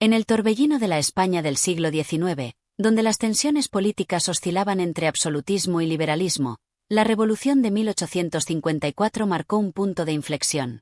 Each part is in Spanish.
En el torbellino de la España del siglo XIX, donde las tensiones políticas oscilaban entre absolutismo y liberalismo, la Revolución de 1854 marcó un punto de inflexión.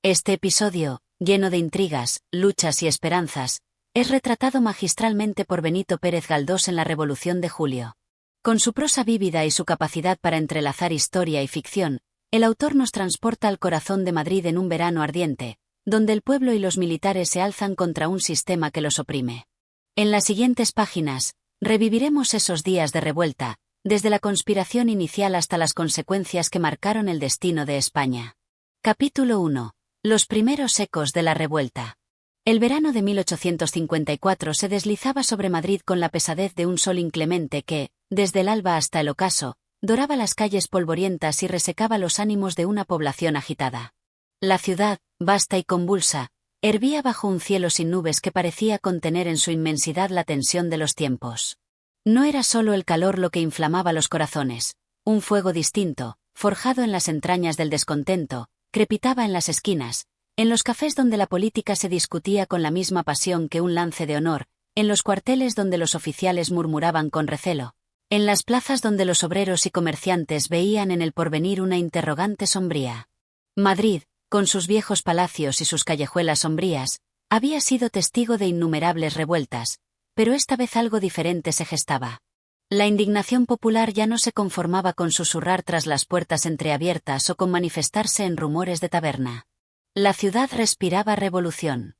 Este episodio, lleno de intrigas, luchas y esperanzas, es retratado magistralmente por Benito Pérez Galdós en La Revolución de Julio. Con su prosa vívida y su capacidad para entrelazar historia y ficción, el autor nos transporta al corazón de Madrid en un verano ardiente, donde el pueblo y los militares se alzan contra un sistema que los oprime. En las siguientes páginas, reviviremos esos días de revuelta, desde la conspiración inicial hasta las consecuencias que marcaron el destino de España. Capítulo 1. Los primeros ecos de la revuelta. El verano de 1854 se deslizaba sobre Madrid con la pesadez de un sol inclemente que, desde el alba hasta el ocaso, doraba las calles polvorientas y resecaba los ánimos de una población agitada. La ciudad, vasta y convulsa, hervía bajo un cielo sin nubes que parecía contener en su inmensidad la tensión de los tiempos. No era solo el calor lo que inflamaba los corazones, un fuego distinto, forjado en las entrañas del descontento, crepitaba en las esquinas, en los cafés donde la política se discutía con la misma pasión que un lance de honor, en los cuarteles donde los oficiales murmuraban con recelo, en las plazas donde los obreros y comerciantes veían en el porvenir una interrogante sombría. Madrid, con sus viejos palacios y sus callejuelas sombrías, había sido testigo de innumerables revueltas, pero esta vez algo diferente se gestaba. La indignación popular ya no se conformaba con susurrar tras las puertas entreabiertas o con manifestarse en rumores de taberna. La ciudad respiraba revolución.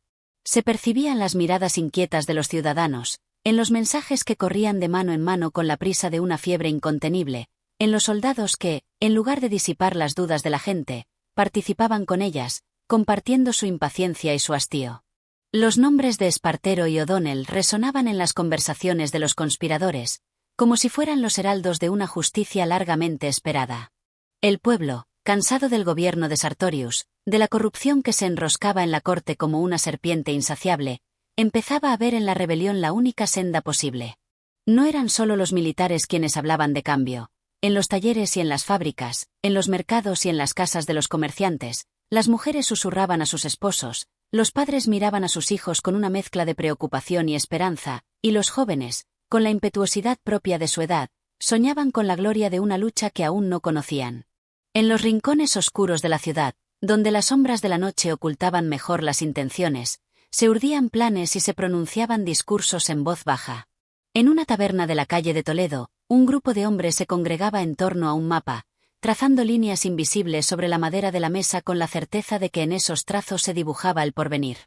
Se percibían las miradas inquietas de los ciudadanos, en los mensajes que corrían de mano en mano con la prisa de una fiebre incontenible, en los soldados que, en lugar de disipar las dudas de la gente, participaban con ellas, compartiendo su impaciencia y su hastío. Los nombres de Espartero y O'Donnell resonaban en las conversaciones de los conspiradores, como si fueran los heraldos de una justicia largamente esperada. El pueblo, cansado del gobierno de Sartorius, de la corrupción que se enroscaba en la corte como una serpiente insaciable, empezaba a ver en la rebelión la única senda posible. No eran solo los militares quienes hablaban de cambio. En los talleres y en las fábricas, en los mercados y en las casas de los comerciantes, las mujeres susurraban a sus esposos, los padres miraban a sus hijos con una mezcla de preocupación y esperanza, y los jóvenes, con la impetuosidad propia de su edad, soñaban con la gloria de una lucha que aún no conocían. En los rincones oscuros de la ciudad, donde las sombras de la noche ocultaban mejor las intenciones, se urdían planes y se pronunciaban discursos en voz baja. En una taberna de la calle de Toledo, un grupo de hombres se congregaba en torno a un mapa, trazando líneas invisibles sobre la madera de la mesa con la certeza de que en esos trazos se dibujaba el porvenir.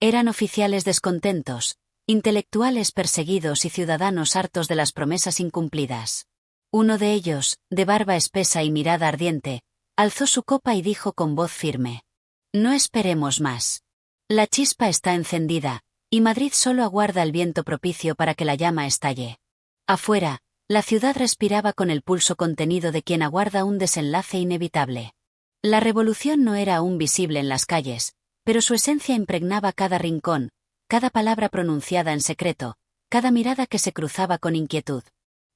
Eran oficiales descontentos, intelectuales perseguidos y ciudadanos hartos de las promesas incumplidas. Uno de ellos, de barba espesa y mirada ardiente, alzó su copa y dijo con voz firme: «No esperemos más. La chispa está encendida, y Madrid solo aguarda el viento propicio para que la llama estalle». Afuera, la ciudad respiraba con el pulso contenido de quien aguarda un desenlace inevitable. La revolución no era aún visible en las calles, pero su esencia impregnaba cada rincón, cada palabra pronunciada en secreto, cada mirada que se cruzaba con inquietud.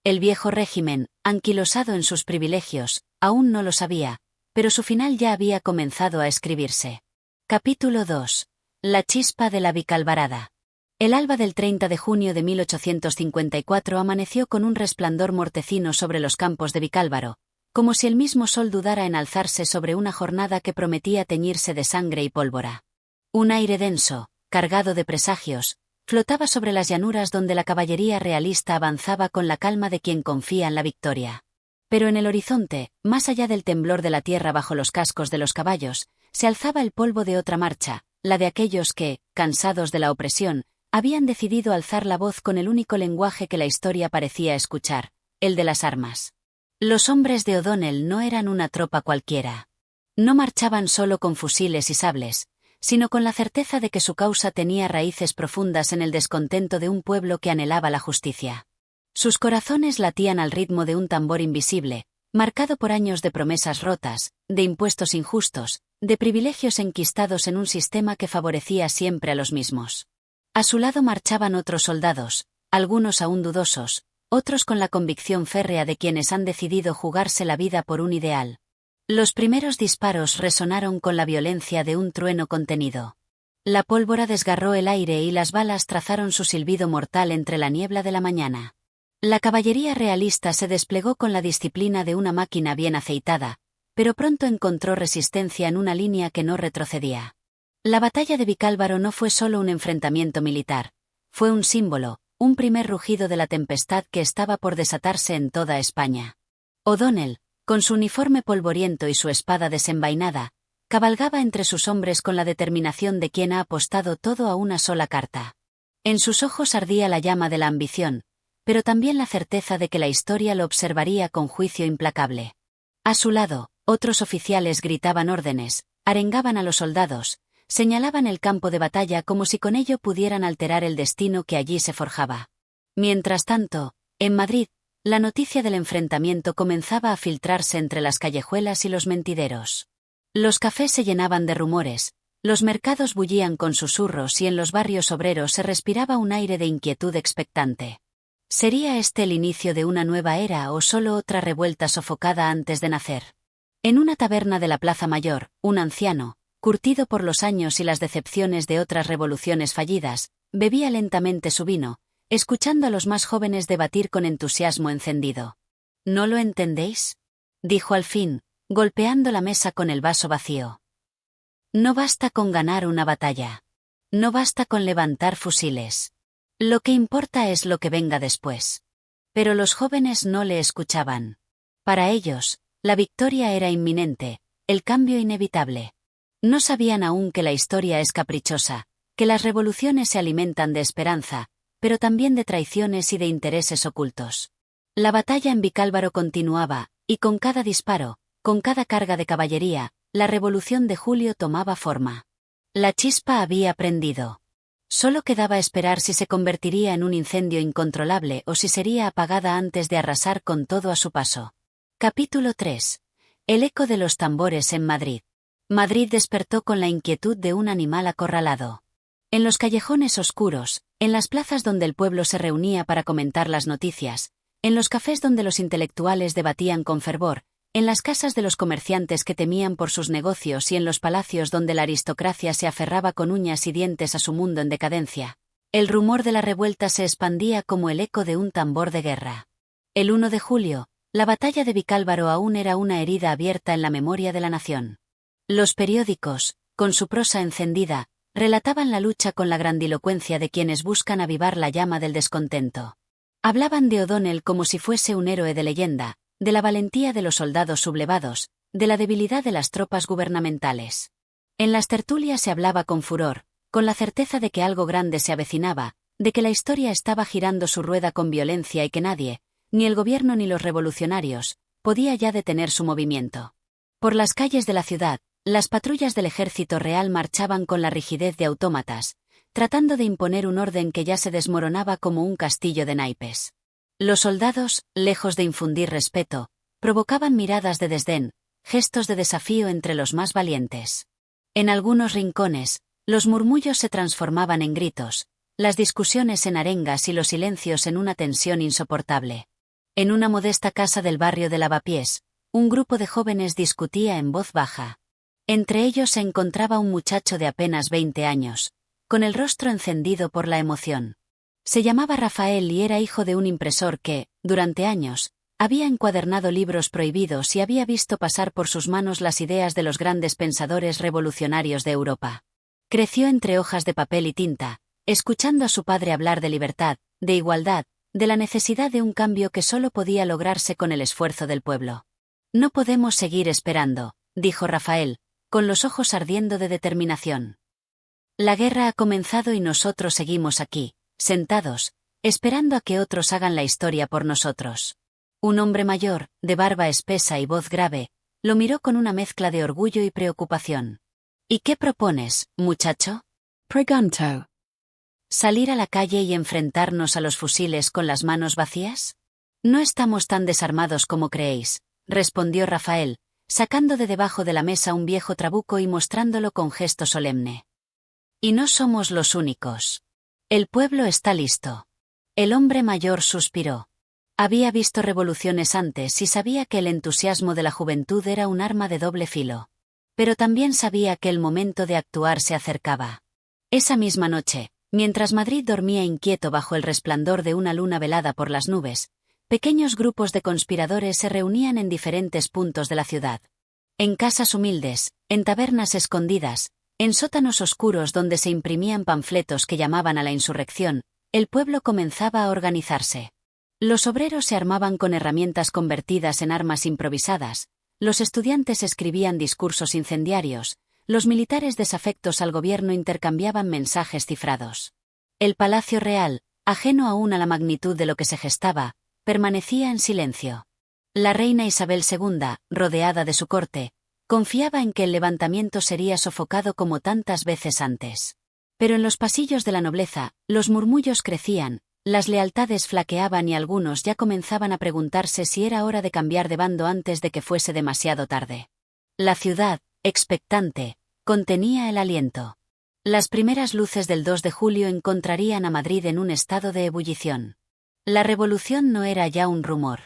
El viejo régimen, anquilosado en sus privilegios, aún no lo sabía, pero su final ya había comenzado a escribirse. Capítulo 2. La chispa de la Vicalvarada. El alba del 30 de junio de 1854 amaneció con un resplandor mortecino sobre los campos de Vicálvaro, como si el mismo sol dudara en alzarse sobre una jornada que prometía teñirse de sangre y pólvora. Un aire denso, cargado de presagios, flotaba sobre las llanuras donde la caballería realista avanzaba con la calma de quien confía en la victoria. Pero en el horizonte, más allá del temblor de la tierra bajo los cascos de los caballos, se alzaba el polvo de otra marcha, la de aquellos que, cansados de la opresión, habían decidido alzar la voz con el único lenguaje que la historia parecía escuchar, el de las armas. Los hombres de O'Donnell no eran una tropa cualquiera. No marchaban solo con fusiles y sables, sino con la certeza de que su causa tenía raíces profundas en el descontento de un pueblo que anhelaba la justicia. Sus corazones latían al ritmo de un tambor invisible, marcado por años de promesas rotas, de impuestos injustos, de privilegios enquistados en un sistema que favorecía siempre a los mismos. A su lado marchaban otros soldados, algunos aún dudosos, otros con la convicción férrea de quienes han decidido jugarse la vida por un ideal. Los primeros disparos resonaron con la violencia de un trueno contenido. La pólvora desgarró el aire y las balas trazaron su silbido mortal entre la niebla de la mañana. La caballería realista se desplegó con la disciplina de una máquina bien aceitada, pero pronto encontró resistencia en una línea que no retrocedía. La batalla de Vicálvaro no fue solo un enfrentamiento militar, fue un símbolo, un primer rugido de la tempestad que estaba por desatarse en toda España. O'Donnell, con su uniforme polvoriento y su espada desenvainada, cabalgaba entre sus hombres con la determinación de quien ha apostado todo a una sola carta. En sus ojos ardía la llama de la ambición, pero también la certeza de que la historia lo observaría con juicio implacable. A su lado, otros oficiales gritaban órdenes, arengaban a los soldados, señalaban el campo de batalla como si con ello pudieran alterar el destino que allí se forjaba. Mientras tanto, en Madrid, la noticia del enfrentamiento comenzaba a filtrarse entre las callejuelas y los mentideros. Los cafés se llenaban de rumores, los mercados bullían con susurros y en los barrios obreros se respiraba un aire de inquietud expectante. ¿Sería este el inicio de una nueva era o solo otra revuelta sofocada antes de nacer? En una taberna de la Plaza Mayor, un anciano, curtido por los años y las decepciones de otras revoluciones fallidas, bebía lentamente su vino, escuchando a los más jóvenes debatir con entusiasmo encendido. ¿No lo entendéis?, dijo al fin, golpeando la mesa con el vaso vacío. No basta con ganar una batalla. No basta con levantar fusiles. Lo que importa es lo que venga después. Pero los jóvenes no le escuchaban. Para ellos, la victoria era inminente, el cambio inevitable. No sabían aún que la historia es caprichosa, que las revoluciones se alimentan de esperanza, pero también de traiciones y de intereses ocultos. La batalla en Vicálvaro continuaba, y con cada disparo, con cada carga de caballería, la revolución de julio tomaba forma. La chispa había prendido. Solo quedaba esperar si se convertiría en un incendio incontrolable o si sería apagada antes de arrasar con todo a su paso. Capítulo 3. El eco de los tambores en Madrid. Madrid despertó con la inquietud de un animal acorralado. En los callejones oscuros, en las plazas donde el pueblo se reunía para comentar las noticias, en los cafés donde los intelectuales debatían con fervor, en las casas de los comerciantes que temían por sus negocios y en los palacios donde la aristocracia se aferraba con uñas y dientes a su mundo en decadencia, el rumor de la revuelta se expandía como el eco de un tambor de guerra. El 1 de julio, la batalla de Vicálvaro aún era una herida abierta en la memoria de la nación. Los periódicos, con su prosa encendida, relataban la lucha con la grandilocuencia de quienes buscan avivar la llama del descontento. Hablaban de O'Donnell como si fuese un héroe de leyenda, de la valentía de los soldados sublevados, de la debilidad de las tropas gubernamentales. En las tertulias se hablaba con furor, con la certeza de que algo grande se avecinaba, de que la historia estaba girando su rueda con violencia y que nadie, ni el gobierno ni los revolucionarios, podía ya detener su movimiento. Por las calles de la ciudad, las patrullas del ejército real marchaban con la rigidez de autómatas, tratando de imponer un orden que ya se desmoronaba como un castillo de naipes. Los soldados, lejos de infundir respeto, provocaban miradas de desdén, gestos de desafío entre los más valientes. En algunos rincones, los murmullos se transformaban en gritos, las discusiones en arengas y los silencios en una tensión insoportable. En una modesta casa del barrio de Lavapiés, un grupo de jóvenes discutía en voz baja. Entre ellos se encontraba un muchacho de apenas 20 años, con el rostro encendido por la emoción. Se llamaba Rafael y era hijo de un impresor que, durante años, había encuadernado libros prohibidos y había visto pasar por sus manos las ideas de los grandes pensadores revolucionarios de Europa. Creció entre hojas de papel y tinta, escuchando a su padre hablar de libertad, de igualdad, de la necesidad de un cambio que solo podía lograrse con el esfuerzo del pueblo. No podemos seguir esperando, dijo Rafael, con los ojos ardiendo de determinación. La guerra ha comenzado y nosotros seguimos aquí, sentados, esperando a que otros hagan la historia por nosotros. Un hombre mayor, de barba espesa y voz grave, lo miró con una mezcla de orgullo y preocupación. ¿Y qué propones, muchacho? Pregunto. ¿Salir a la calle y enfrentarnos a los fusiles con las manos vacías? No estamos tan desarmados como creéis, respondió Rafael, sacando de debajo de la mesa un viejo trabuco y mostrándolo con gesto solemne. Y no somos los únicos. El pueblo está listo. El hombre mayor suspiró. Había visto revoluciones antes y sabía que el entusiasmo de la juventud era un arma de doble filo. Pero también sabía que el momento de actuar se acercaba. Esa misma noche, mientras Madrid dormía inquieto bajo el resplandor de una luna velada por las nubes, pequeños grupos de conspiradores se reunían en diferentes puntos de la ciudad. En casas humildes, en tabernas escondidas, en sótanos oscuros donde se imprimían panfletos que llamaban a la insurrección, el pueblo comenzaba a organizarse. Los obreros se armaban con herramientas convertidas en armas improvisadas, los estudiantes escribían discursos incendiarios, los militares desafectos al gobierno intercambiaban mensajes cifrados. El Palacio Real, ajeno aún a la magnitud de lo que se gestaba, permanecía en silencio. La reina Isabel II, rodeada de su corte, confiaba en que el levantamiento sería sofocado como tantas veces antes. Pero en los pasillos de la nobleza, los murmullos crecían, las lealtades flaqueaban y algunos ya comenzaban a preguntarse si era hora de cambiar de bando antes de que fuese demasiado tarde. La ciudad, expectante, contenía el aliento. Las primeras luces del 2 de julio encontrarían a Madrid en un estado de ebullición. La revolución no era ya un rumor.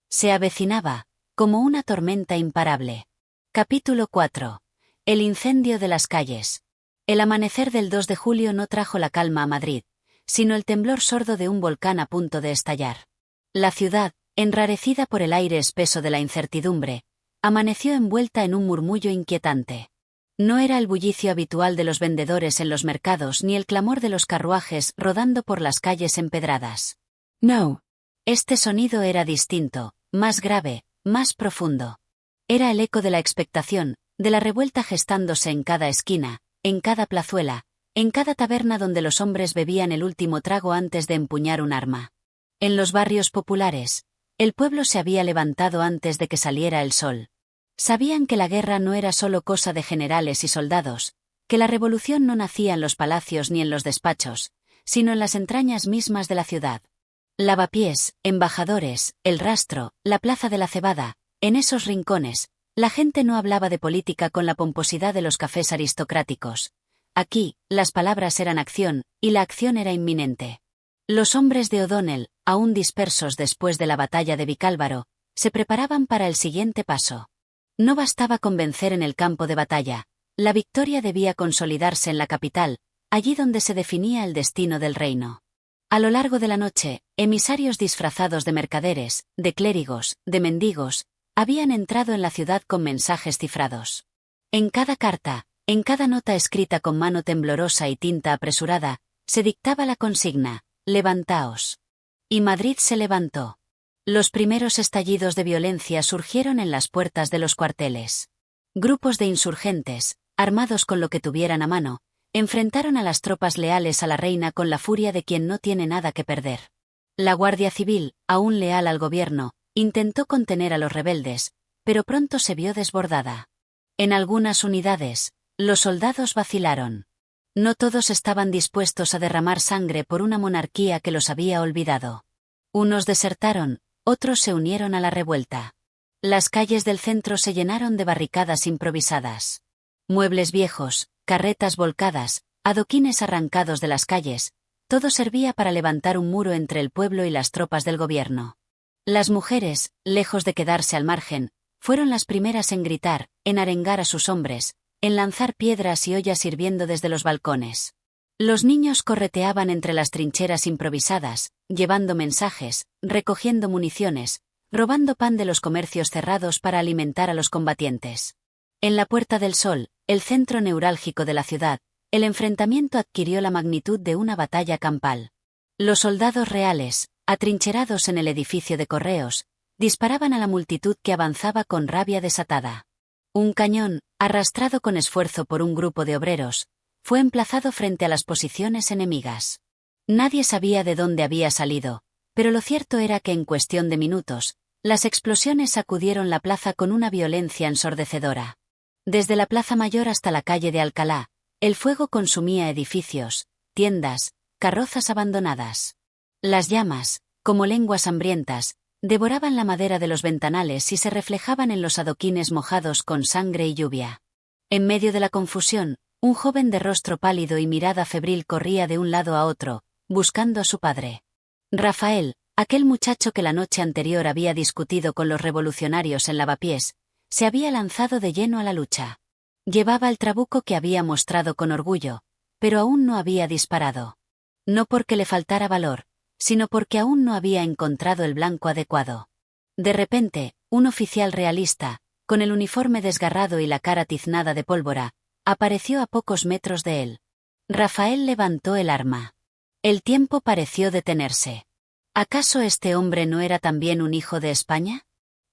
Se avecinaba, como una tormenta imparable. Capítulo 4. El incendio de las calles. El amanecer del 2 de julio no trajo la calma a Madrid, sino el temblor sordo de un volcán a punto de estallar. La ciudad, enrarecida por el aire espeso de la incertidumbre, amaneció envuelta en un murmullo inquietante. No era el bullicio habitual de los vendedores en los mercados ni el clamor de los carruajes rodando por las calles empedradas. No. Este sonido era distinto, más grave, más profundo. Era el eco de la expectación, de la revuelta gestándose en cada esquina, en cada plazuela, en cada taberna donde los hombres bebían el último trago antes de empuñar un arma. En los barrios populares, el pueblo se había levantado antes de que saliera el sol. Sabían que la guerra no era solo cosa de generales y soldados, que la revolución no nacía en los palacios ni en los despachos, sino en las entrañas mismas de la ciudad. Lavapiés, embajadores, el Rastro, la Plaza de la Cebada, en esos rincones, la gente no hablaba de política con la pomposidad de los cafés aristocráticos. Aquí, las palabras eran acción, y la acción era inminente. Los hombres de O'Donnell, aún dispersos después de la batalla de Vicálvaro, se preparaban para el siguiente paso. No bastaba con vencer en el campo de batalla, la victoria debía consolidarse en la capital, allí donde se definía el destino del reino. A lo largo de la noche, emisarios disfrazados de mercaderes, de clérigos, de mendigos, habían entrado en la ciudad con mensajes cifrados. En cada carta, en cada nota escrita con mano temblorosa y tinta apresurada, se dictaba la consigna: «Levantaos». Y Madrid se levantó. Los primeros estallidos de violencia surgieron en las puertas de los cuarteles. Grupos de insurgentes, armados con lo que tuvieran a mano, enfrentaron a las tropas leales a la reina con la furia de quien no tiene nada que perder. La Guardia Civil, aún leal al gobierno, intentó contener a los rebeldes, pero pronto se vio desbordada. En algunas unidades, los soldados vacilaron. No todos estaban dispuestos a derramar sangre por una monarquía que los había olvidado. Unos desertaron, otros se unieron a la revuelta. Las calles del centro se llenaron de barricadas improvisadas. Muebles viejos, carretas volcadas, adoquines arrancados de las calles, todo servía para levantar un muro entre el pueblo y las tropas del gobierno. Las mujeres, lejos de quedarse al margen, fueron las primeras en gritar, en arengar a sus hombres, en lanzar piedras y ollas hirviendo desde los balcones. Los niños correteaban entre las trincheras improvisadas, llevando mensajes, recogiendo municiones, robando pan de los comercios cerrados para alimentar a los combatientes. En la Puerta del Sol, el centro neurálgico de la ciudad, el enfrentamiento adquirió la magnitud de una batalla campal. Los soldados reales, atrincherados en el edificio de correos, disparaban a la multitud que avanzaba con rabia desatada. Un cañón, arrastrado con esfuerzo por un grupo de obreros, fue emplazado frente a las posiciones enemigas. Nadie sabía de dónde había salido, pero lo cierto era que en cuestión de minutos, las explosiones sacudieron la plaza con una violencia ensordecedora. Desde la Plaza Mayor hasta la calle de Alcalá, el fuego consumía edificios, tiendas, carrozas abandonadas. Las llamas, como lenguas hambrientas, devoraban la madera de los ventanales y se reflejaban en los adoquines mojados con sangre y lluvia. En medio de la confusión, un joven de rostro pálido y mirada febril corría de un lado a otro, buscando a su padre. Rafael, aquel muchacho que la noche anterior había discutido con los revolucionarios en Lavapiés, se había lanzado de lleno a la lucha. Llevaba el trabuco que había mostrado con orgullo, pero aún no había disparado. No porque le faltara valor, sino porque aún no había encontrado el blanco adecuado. De repente, un oficial realista, con el uniforme desgarrado y la cara tiznada de pólvora, apareció a pocos metros de él. Rafael levantó el arma. El tiempo pareció detenerse. ¿Acaso este hombre no era también un hijo de España?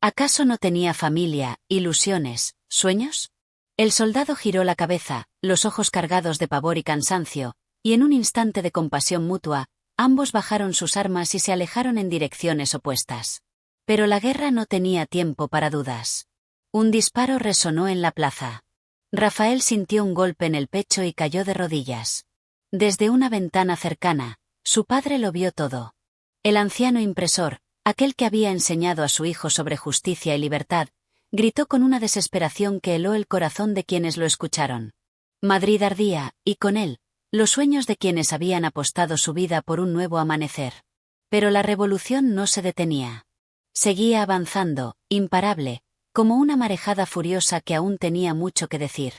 ¿Acaso no tenía familia, ilusiones, sueños? El soldado giró la cabeza, los ojos cargados de pavor y cansancio, y en un instante de compasión mutua, ambos bajaron sus armas y se alejaron en direcciones opuestas. Pero la guerra no tenía tiempo para dudas. Un disparo resonó en la plaza. Rafael sintió un golpe en el pecho y cayó de rodillas. Desde una ventana cercana, su padre lo vio todo. El anciano impresor, aquel que había enseñado a su hijo sobre justicia y libertad, gritó con una desesperación que heló el corazón de quienes lo escucharon. Madrid ardía, y con él, los sueños de quienes habían apostado su vida por un nuevo amanecer. Pero la revolución no se detenía. Seguía avanzando, imparable, como una marejada furiosa que aún tenía mucho que decir.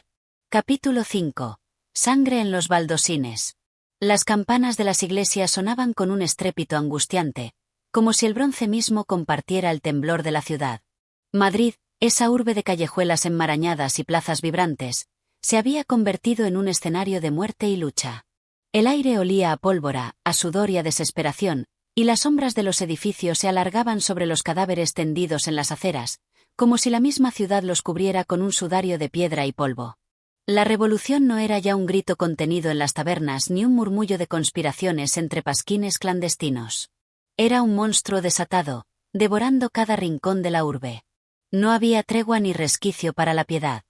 Capítulo 5. Sangre en los baldosines. Las campanas de las iglesias sonaban con un estrépito angustiante, como si el bronce mismo compartiera el temblor de la ciudad. Madrid, esa urbe de callejuelas enmarañadas y plazas vibrantes, se había convertido en un escenario de muerte y lucha. El aire olía a pólvora, a sudor y a desesperación, y las sombras de los edificios se alargaban sobre los cadáveres tendidos en las aceras, como si la misma ciudad los cubriera con un sudario de piedra y polvo. La revolución no era ya un grito contenido en las tabernas ni un murmullo de conspiraciones entre pasquines clandestinos. Era un monstruo desatado, devorando cada rincón de la urbe. No había tregua ni resquicio para la piedad.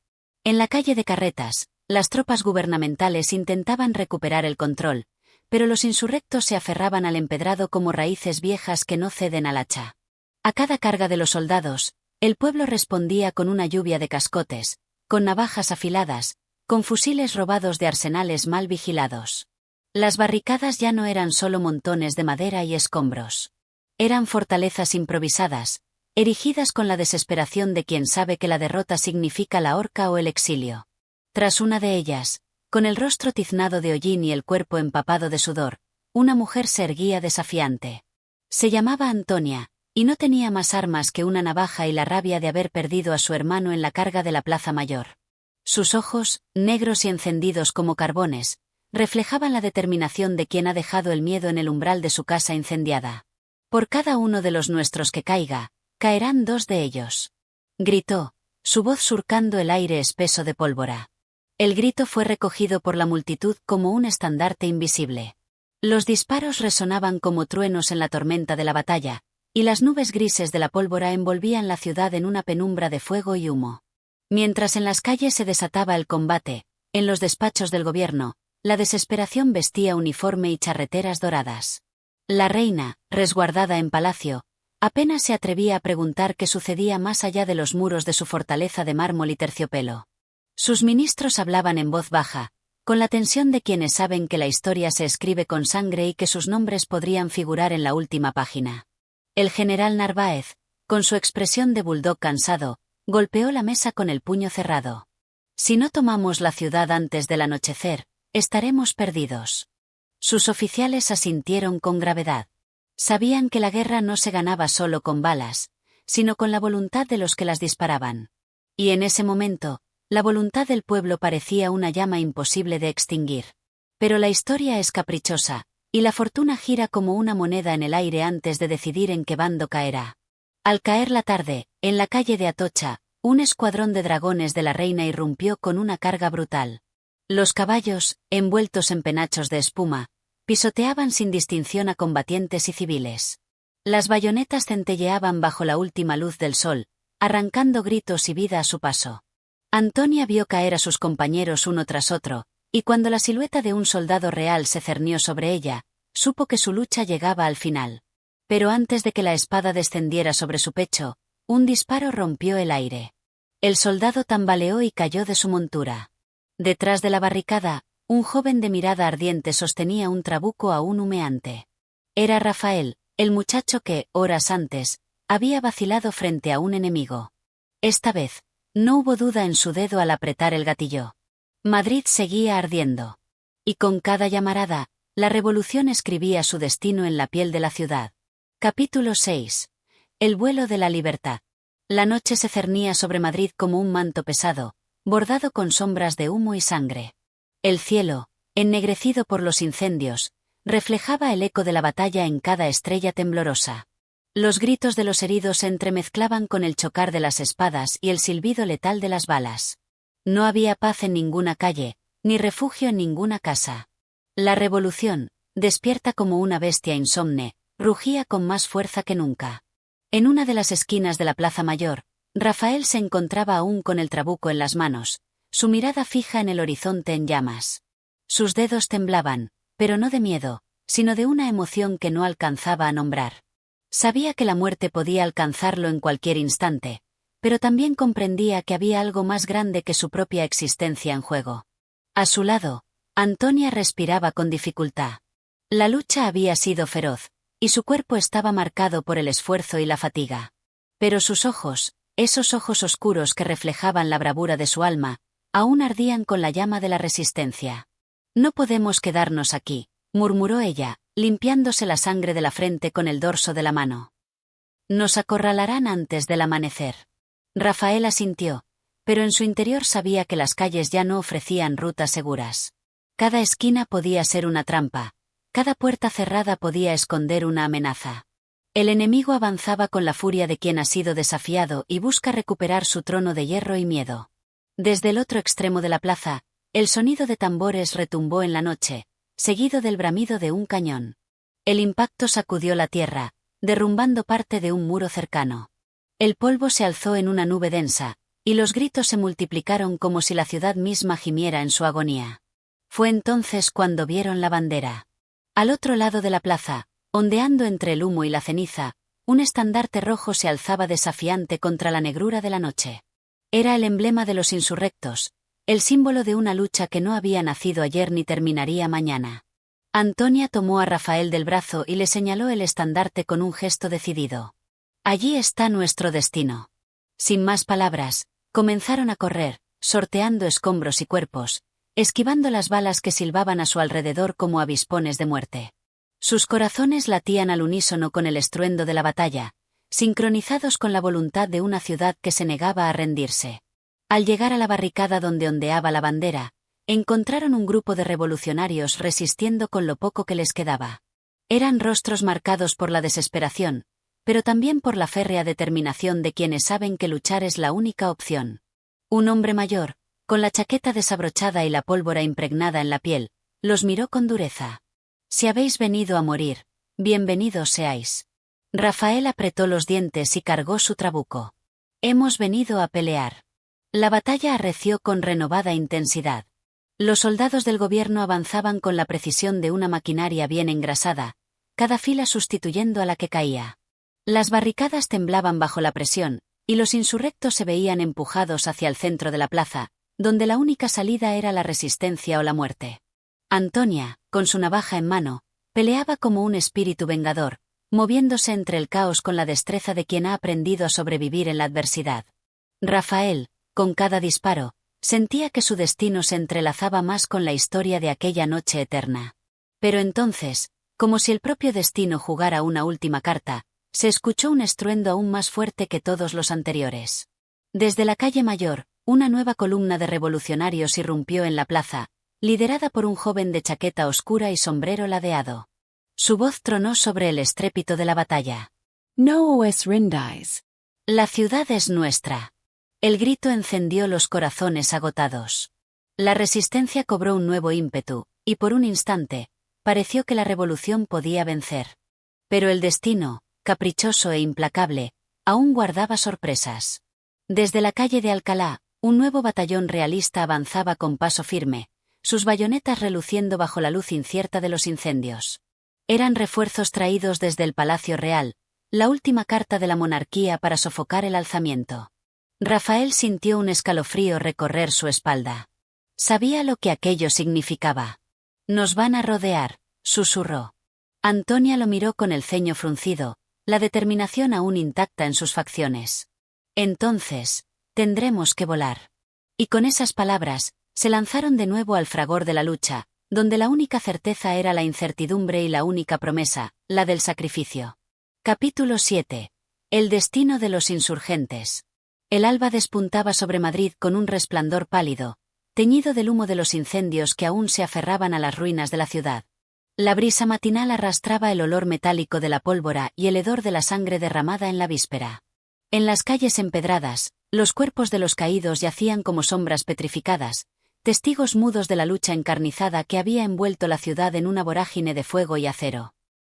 En la calle de Carretas, las tropas gubernamentales intentaban recuperar el control, pero los insurrectos se aferraban al empedrado como raíces viejas que no ceden al hacha. A cada carga de los soldados, el pueblo respondía con una lluvia de cascotes, con navajas afiladas, con fusiles robados de arsenales mal vigilados. Las barricadas ya no eran solo montones de madera y escombros. Eran fortalezas improvisadas, erigidas con la desesperación de quien sabe que la derrota significa la horca o el exilio. Tras una de ellas, con el rostro tiznado de hollín y el cuerpo empapado de sudor, una mujer se erguía desafiante. Se llamaba Antonia, y no tenía más armas que una navaja y la rabia de haber perdido a su hermano en la carga de la Plaza Mayor. Sus ojos, negros y encendidos como carbones, reflejaban la determinación de quien ha dejado el miedo en el umbral de su casa incendiada. Por cada uno de los nuestros que caiga, caerán dos de ellos. Gritó, su voz surcando el aire espeso de pólvora. El grito fue recogido por la multitud como un estandarte invisible. Los disparos resonaban como truenos en la tormenta de la batalla, y las nubes grises de la pólvora envolvían la ciudad en una penumbra de fuego y humo. Mientras en las calles se desataba el combate, en los despachos del gobierno, la desesperación vestía uniforme y charreteras doradas. La reina, resguardada en palacio, apenas se atrevía a preguntar qué sucedía más allá de los muros de su fortaleza de mármol y terciopelo. Sus ministros hablaban en voz baja, con la tensión de quienes saben que la historia se escribe con sangre y que sus nombres podrían figurar en la última página. El general Narváez, con su expresión de bulldog cansado, golpeó la mesa con el puño cerrado. Si no tomamos la ciudad antes del anochecer, estaremos perdidos. Sus oficiales asintieron con gravedad. Sabían que la guerra no se ganaba solo con balas, sino con la voluntad de los que las disparaban. Y en ese momento, la voluntad del pueblo parecía una llama imposible de extinguir. Pero la historia es caprichosa, y la fortuna gira como una moneda en el aire antes de decidir en qué bando caerá. Al caer la tarde, en la calle de Atocha, un escuadrón de dragones de la reina irrumpió con una carga brutal. Los caballos, envueltos en penachos de espuma, pisoteaban sin distinción a combatientes y civiles. Las bayonetas centelleaban bajo la última luz del sol, arrancando gritos y vida a su paso. Antonia vio caer a sus compañeros uno tras otro, y cuando la silueta de un soldado real se cernió sobre ella, supo que su lucha llegaba al final. Pero antes de que la espada descendiera sobre su pecho, un disparo rompió el aire. El soldado tambaleó y cayó de su montura. Detrás de la barricada, un joven de mirada ardiente sostenía un trabuco aún humeante. Era Rafael, el muchacho que, horas antes, había vacilado frente a un enemigo. Esta vez, no hubo duda en su dedo al apretar el gatillo. Madrid seguía ardiendo. Y con cada llamarada, la revolución escribía su destino en la piel de la ciudad. Capítulo 6. El vuelo de la libertad. La noche se cernía sobre Madrid como un manto pesado, bordado con sombras de humo y sangre. El cielo, ennegrecido por los incendios, reflejaba el eco de la batalla en cada estrella temblorosa. Los gritos de los heridos se entremezclaban con el chocar de las espadas y el silbido letal de las balas. No había paz en ninguna calle, ni refugio en ninguna casa. La revolución, despierta como una bestia insomne, rugía con más fuerza que nunca. En una de las esquinas de la Plaza Mayor, Rafael se encontraba aún con el trabuco en las manos, su mirada fija en el horizonte en llamas. Sus dedos temblaban, pero no de miedo, sino de una emoción que no alcanzaba a nombrar. Sabía que la muerte podía alcanzarlo en cualquier instante, pero también comprendía que había algo más grande que su propia existencia en juego. A su lado, Antonia respiraba con dificultad. La lucha había sido feroz, y su cuerpo estaba marcado por el esfuerzo y la fatiga. Pero sus ojos, esos ojos oscuros que reflejaban la bravura de su alma, aún ardían con la llama de la resistencia. «No podemos quedarnos aquí», murmuró ella, limpiándose la sangre de la frente con el dorso de la mano. «Nos acorralarán antes del amanecer». Rafael asintió, pero en su interior sabía que las calles ya no ofrecían rutas seguras. Cada esquina podía ser una trampa, cada puerta cerrada podía esconder una amenaza. El enemigo avanzaba con la furia de quien ha sido desafiado y busca recuperar su trono de hierro y miedo. Desde el otro extremo de la plaza, el sonido de tambores retumbó en la noche, seguido del bramido de un cañón. El impacto sacudió la tierra, derrumbando parte de un muro cercano. El polvo se alzó en una nube densa, y los gritos se multiplicaron como si la ciudad misma gimiera en su agonía. Fue entonces cuando vieron la bandera. Al otro lado de la plaza, ondeando entre el humo y la ceniza, un estandarte rojo se alzaba desafiante contra la negrura de la noche. Era el emblema de los insurrectos, el símbolo de una lucha que no había nacido ayer ni terminaría mañana. Antonia tomó a Rafael del brazo y le señaló el estandarte con un gesto decidido. «Allí está nuestro destino». Sin más palabras, comenzaron a correr, sorteando escombros y cuerpos, esquivando las balas que silbaban a su alrededor como avispones de muerte. Sus corazones latían al unísono con el estruendo de la batalla, sincronizados con la voluntad de una ciudad que se negaba a rendirse. Al llegar a la barricada donde ondeaba la bandera, encontraron un grupo de revolucionarios resistiendo con lo poco que les quedaba. Eran rostros marcados por la desesperación, pero también por la férrea determinación de quienes saben que luchar es la única opción. Un hombre mayor, con la chaqueta desabrochada y la pólvora impregnada en la piel, los miró con dureza. «Si habéis venido a morir, bienvenidos seáis». Rafael apretó los dientes y cargó su trabuco. «Hemos venido a pelear». La batalla arreció con renovada intensidad. Los soldados del gobierno avanzaban con la precisión de una maquinaria bien engrasada, cada fila sustituyendo a la que caía. Las barricadas temblaban bajo la presión, y los insurrectos se veían empujados hacia el centro de la plaza, donde la única salida era la resistencia o la muerte. Antonia, con su navaja en mano, peleaba como un espíritu vengador, moviéndose entre el caos con la destreza de quien ha aprendido a sobrevivir en la adversidad. Rafael, con cada disparo, sentía que su destino se entrelazaba más con la historia de aquella noche eterna. Pero entonces, como si el propio destino jugara una última carta, se escuchó un estruendo aún más fuerte que todos los anteriores. Desde la calle Mayor, una nueva columna de revolucionarios irrumpió en la plaza, liderada por un joven de chaqueta oscura y sombrero ladeado. Su voz tronó sobre el estrépito de la batalla. «No os rindáis. La ciudad es nuestra». El grito encendió los corazones agotados. La resistencia cobró un nuevo ímpetu, y por un instante, pareció que la revolución podía vencer. Pero el destino, caprichoso e implacable, aún guardaba sorpresas. Desde la calle de Alcalá, un nuevo batallón realista avanzaba con paso firme, sus bayonetas reluciendo bajo la luz incierta de los incendios. Eran refuerzos traídos desde el Palacio Real, la última carta de la monarquía para sofocar el alzamiento. Rafael sintió un escalofrío recorrer su espalda. Sabía lo que aquello significaba. «Nos van a rodear», susurró. Antonia lo miró con el ceño fruncido, la determinación aún intacta en sus facciones. «Entonces, tendremos que volar». Y con esas palabras, se lanzaron de nuevo al fragor de la lucha, donde la única certeza era la incertidumbre y la única promesa, la del sacrificio. Capítulo 7. El destino de los insurgentes. El alba despuntaba sobre Madrid con un resplandor pálido, teñido del humo de los incendios que aún se aferraban a las ruinas de la ciudad. La brisa matinal arrastraba el olor metálico de la pólvora y el hedor de la sangre derramada en la víspera. En las calles empedradas, los cuerpos de los caídos yacían como sombras petrificadas, testigos mudos de la lucha encarnizada que había envuelto la ciudad en una vorágine de fuego y acero.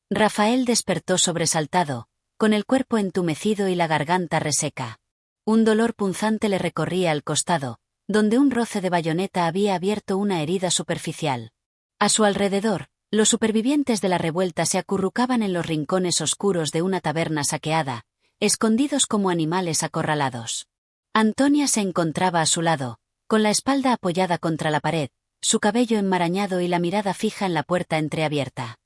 Rafael despertó sobresaltado, con el cuerpo entumecido y la garganta reseca. Un dolor punzante le recorría el costado, donde un roce de bayoneta había abierto una herida superficial. A su alrededor, los supervivientes de la revuelta se acurrucaban en los rincones oscuros de una taberna saqueada, escondidos como animales acorralados. Antonia se encontraba a su lado, con la espalda apoyada contra la pared, su cabello enmarañado y la mirada fija en la puerta entreabierta.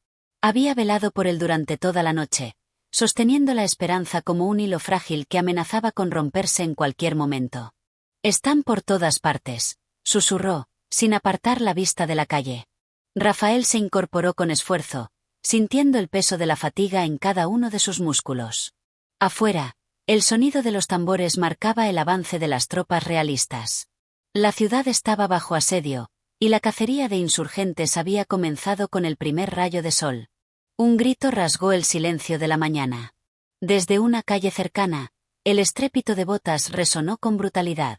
Había velado por él durante toda la noche, sosteniendo la esperanza como un hilo frágil que amenazaba con romperse en cualquier momento. «Están por todas partes», susurró, sin apartar la vista de la calle. Rafael se incorporó con esfuerzo, sintiendo el peso de la fatiga en cada uno de sus músculos. Afuera, el sonido de los tambores marcaba el avance de las tropas realistas. La ciudad estaba bajo asedio, y la cacería de insurgentes había comenzado con el primer rayo de sol. Un grito rasgó el silencio de la mañana. Desde una calle cercana, el estrépito de botas resonó con brutalidad.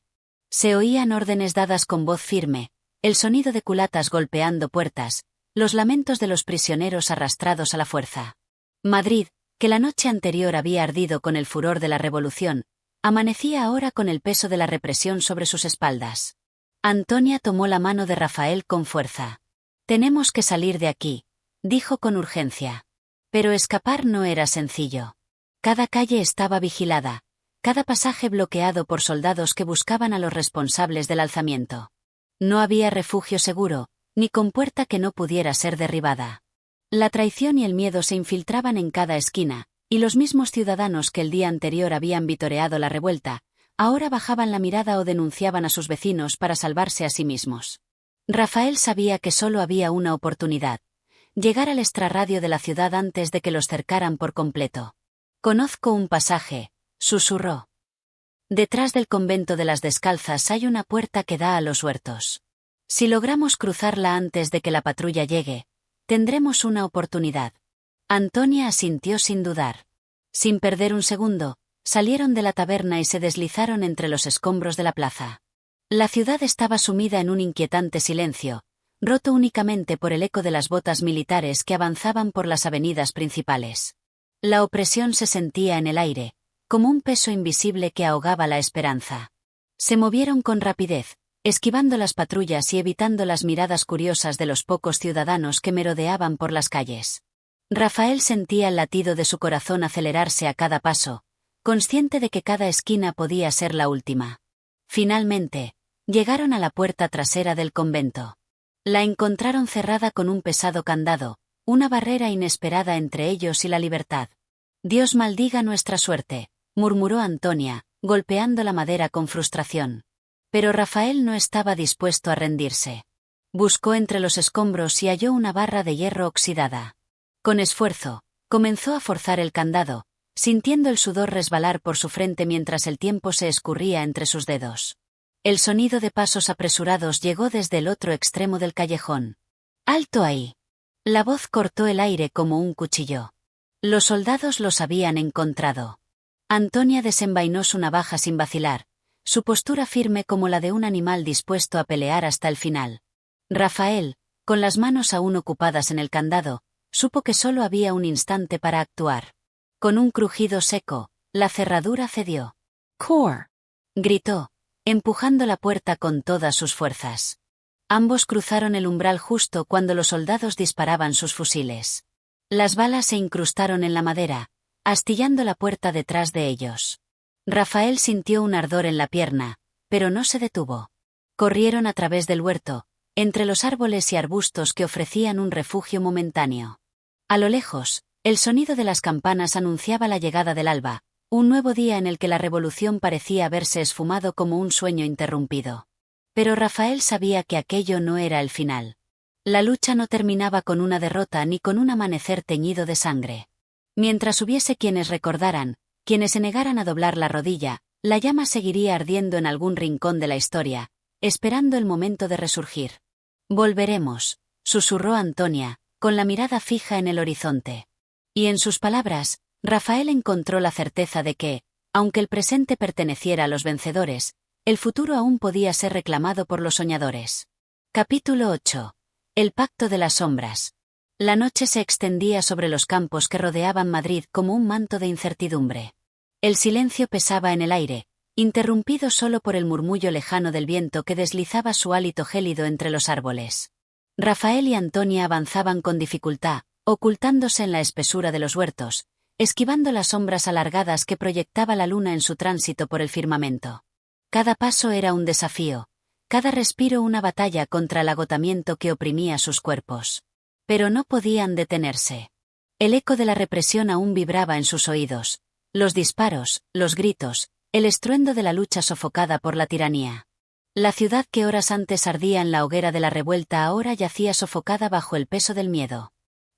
Se oían órdenes dadas con voz firme, el sonido de culatas golpeando puertas, los lamentos de los prisioneros arrastrados a la fuerza. Madrid, que la noche anterior había ardido con el furor de la revolución, amanecía ahora con el peso de la represión sobre sus espaldas. Antonia tomó la mano de Rafael con fuerza. «Tenemos que salir de aquí», dijo con urgencia. Pero escapar no era sencillo. Cada calle estaba vigilada, cada pasaje bloqueado por soldados que buscaban a los responsables del alzamiento. No había refugio seguro, ni compuerta que no pudiera ser derribada. La traición y el miedo se infiltraban en cada esquina, y los mismos ciudadanos que el día anterior habían vitoreado la revuelta, ahora bajaban la mirada o denunciaban a sus vecinos para salvarse a sí mismos. Rafael sabía que solo había una oportunidad: llegar al extrarradio de la ciudad antes de que los cercaran por completo. «Conozco un pasaje», susurró. «Detrás del convento de las Descalzas hay una puerta que da a los huertos. Si logramos cruzarla antes de que la patrulla llegue, tendremos una oportunidad». Antonia asintió sin dudar. Sin perder un segundo, salieron de la taberna y se deslizaron entre los escombros de la plaza. La ciudad estaba sumida en un inquietante silencio, roto únicamente por el eco de las botas militares que avanzaban por las avenidas principales. La opresión se sentía en el aire, como un peso invisible que ahogaba la esperanza. Se movieron con rapidez, esquivando las patrullas y evitando las miradas curiosas de los pocos ciudadanos que merodeaban por las calles. Rafael sentía el latido de su corazón acelerarse a cada paso, consciente de que cada esquina podía ser la última. Finalmente, llegaron a la puerta trasera del convento. La encontraron cerrada con un pesado candado, una barrera inesperada entre ellos y la libertad. «Dios maldiga nuestra suerte», murmuró Antonia, golpeando la madera con frustración. Pero Rafael no estaba dispuesto a rendirse. Buscó entre los escombros y halló una barra de hierro oxidada. Con esfuerzo, comenzó a forzar el candado, sintiendo el sudor resbalar por su frente mientras el tiempo se escurría entre sus dedos. El sonido de pasos apresurados llegó desde el otro extremo del callejón. «¡Alto ahí!». La voz cortó el aire como un cuchillo. Los soldados los habían encontrado. Antonia desenvainó su navaja sin vacilar, su postura firme como la de un animal dispuesto a pelear hasta el final. Rafael, con las manos aún ocupadas en el candado, supo que solo había un instante para actuar. Con un crujido seco, la cerradura cedió. «¡Core!», gritó, empujando la puerta con todas sus fuerzas. Ambos cruzaron el umbral justo cuando los soldados disparaban sus fusiles. Las balas se incrustaron en la madera, astillando la puerta detrás de ellos. Rafael sintió un ardor en la pierna, pero no se detuvo. Corrieron a través del huerto, entre los árboles y arbustos que ofrecían un refugio momentáneo. A lo lejos, el sonido de las campanas anunciaba la llegada del alba, un nuevo día en el que la revolución parecía haberse esfumado como un sueño interrumpido. Pero Rafael sabía que aquello no era el final. La lucha no terminaba con una derrota ni con un amanecer teñido de sangre. Mientras hubiese quienes recordaran, quienes se negaran a doblar la rodilla, la llama seguiría ardiendo en algún rincón de la historia, esperando el momento de resurgir. Volveremos, susurró Antonia, con la mirada fija en el horizonte. Y en sus palabras, Rafael encontró la certeza de que, aunque el presente perteneciera a los vencedores, el futuro aún podía ser reclamado por los soñadores. Capítulo 8. El pacto de las sombras. La noche se extendía sobre los campos que rodeaban Madrid como un manto de incertidumbre. El silencio pesaba en el aire, interrumpido solo por el murmullo lejano del viento que deslizaba su hálito gélido entre los árboles. Rafael y Antonia avanzaban con dificultad, ocultándose en la espesura de los huertos, esquivando las sombras alargadas que proyectaba la luna en su tránsito por el firmamento. Cada paso era un desafío, cada respiro una batalla contra el agotamiento que oprimía sus cuerpos. Pero no podían detenerse. El eco de la represión aún vibraba en sus oídos, los disparos, los gritos, el estruendo de la lucha sofocada por la tiranía. La ciudad que horas antes ardía en la hoguera de la revuelta ahora yacía sofocada bajo el peso del miedo.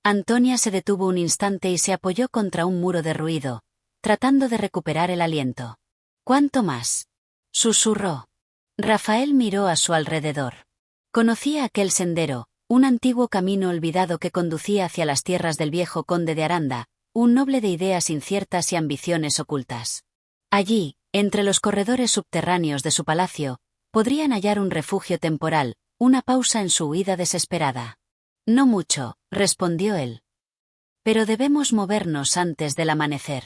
Antonia se detuvo un instante y se apoyó contra un muro derruido, tratando de recuperar el aliento. ¿Cuánto más?, susurró. Rafael miró a su alrededor. Conocía aquel sendero, un antiguo camino olvidado que conducía hacia las tierras del viejo conde de Aranda, un noble de ideas inciertas y ambiciones ocultas. Allí, entre los corredores subterráneos de su palacio, podrían hallar un refugio temporal, una pausa en su huida desesperada. No mucho, respondió él. Pero debemos movernos antes del amanecer.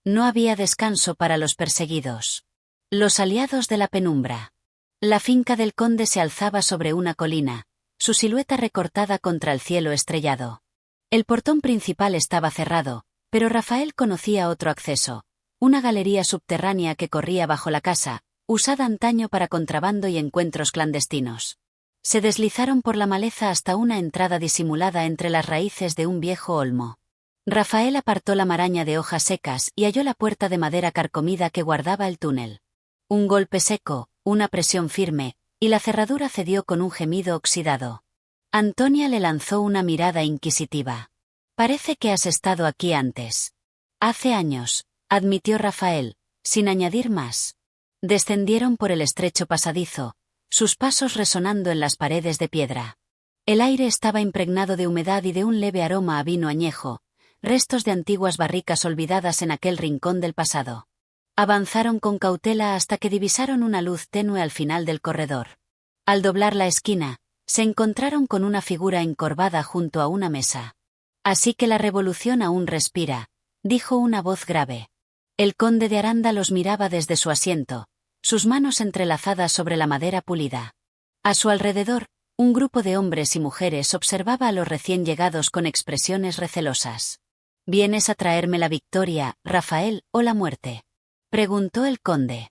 No había descanso para los perseguidos. Los aliados de la penumbra. La finca del conde se alzaba sobre una colina, su silueta recortada contra el cielo estrellado. El portón principal estaba cerrado, pero Rafael conocía otro acceso, una galería subterránea que corría bajo la casa, usada antaño para contrabando y encuentros clandestinos. Se deslizaron por la maleza hasta una entrada disimulada entre las raíces de un viejo olmo. Rafael apartó la maraña de hojas secas y halló la puerta de madera carcomida que guardaba el túnel. Un golpe seco, una presión firme, y la cerradura cedió con un gemido oxidado. Antonia le lanzó una mirada inquisitiva. «Parece que has estado aquí antes». «Hace años», admitió Rafael, sin añadir más. Descendieron por el estrecho pasadizo, sus pasos resonando en las paredes de piedra. El aire estaba impregnado de humedad y de un leve aroma a vino añejo, restos de antiguas barricas olvidadas en aquel rincón del pasado. Avanzaron con cautela hasta que divisaron una luz tenue al final del corredor. Al doblar la esquina, se encontraron con una figura encorvada junto a una mesa. «Así que la revolución aún respira», dijo una voz grave. El conde de Aranda los miraba desde su asiento, sus manos entrelazadas sobre la madera pulida. A su alrededor, un grupo de hombres y mujeres observaba a los recién llegados con expresiones recelosas. «¿Vienes a traerme la victoria, Rafael, o la muerte?», preguntó el conde.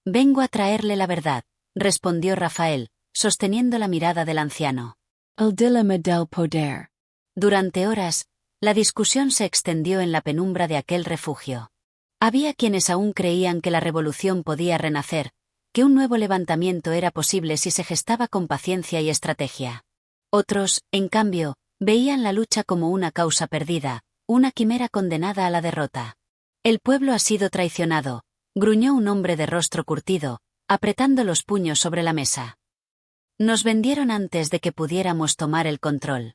«Vengo a traerle la verdad», respondió Rafael, sosteniendo la mirada del anciano. El dilema del poder. Durante horas, la discusión se extendió en la penumbra de aquel refugio. Había quienes aún creían que la revolución podía renacer, que un nuevo levantamiento era posible si se gestaba con paciencia y estrategia. Otros, en cambio, veían la lucha como una causa perdida, una quimera condenada a la derrota. «El pueblo ha sido traicionado», gruñó un hombre de rostro curtido, apretando los puños sobre la mesa. «Nos vendieron antes de que pudiéramos tomar el control».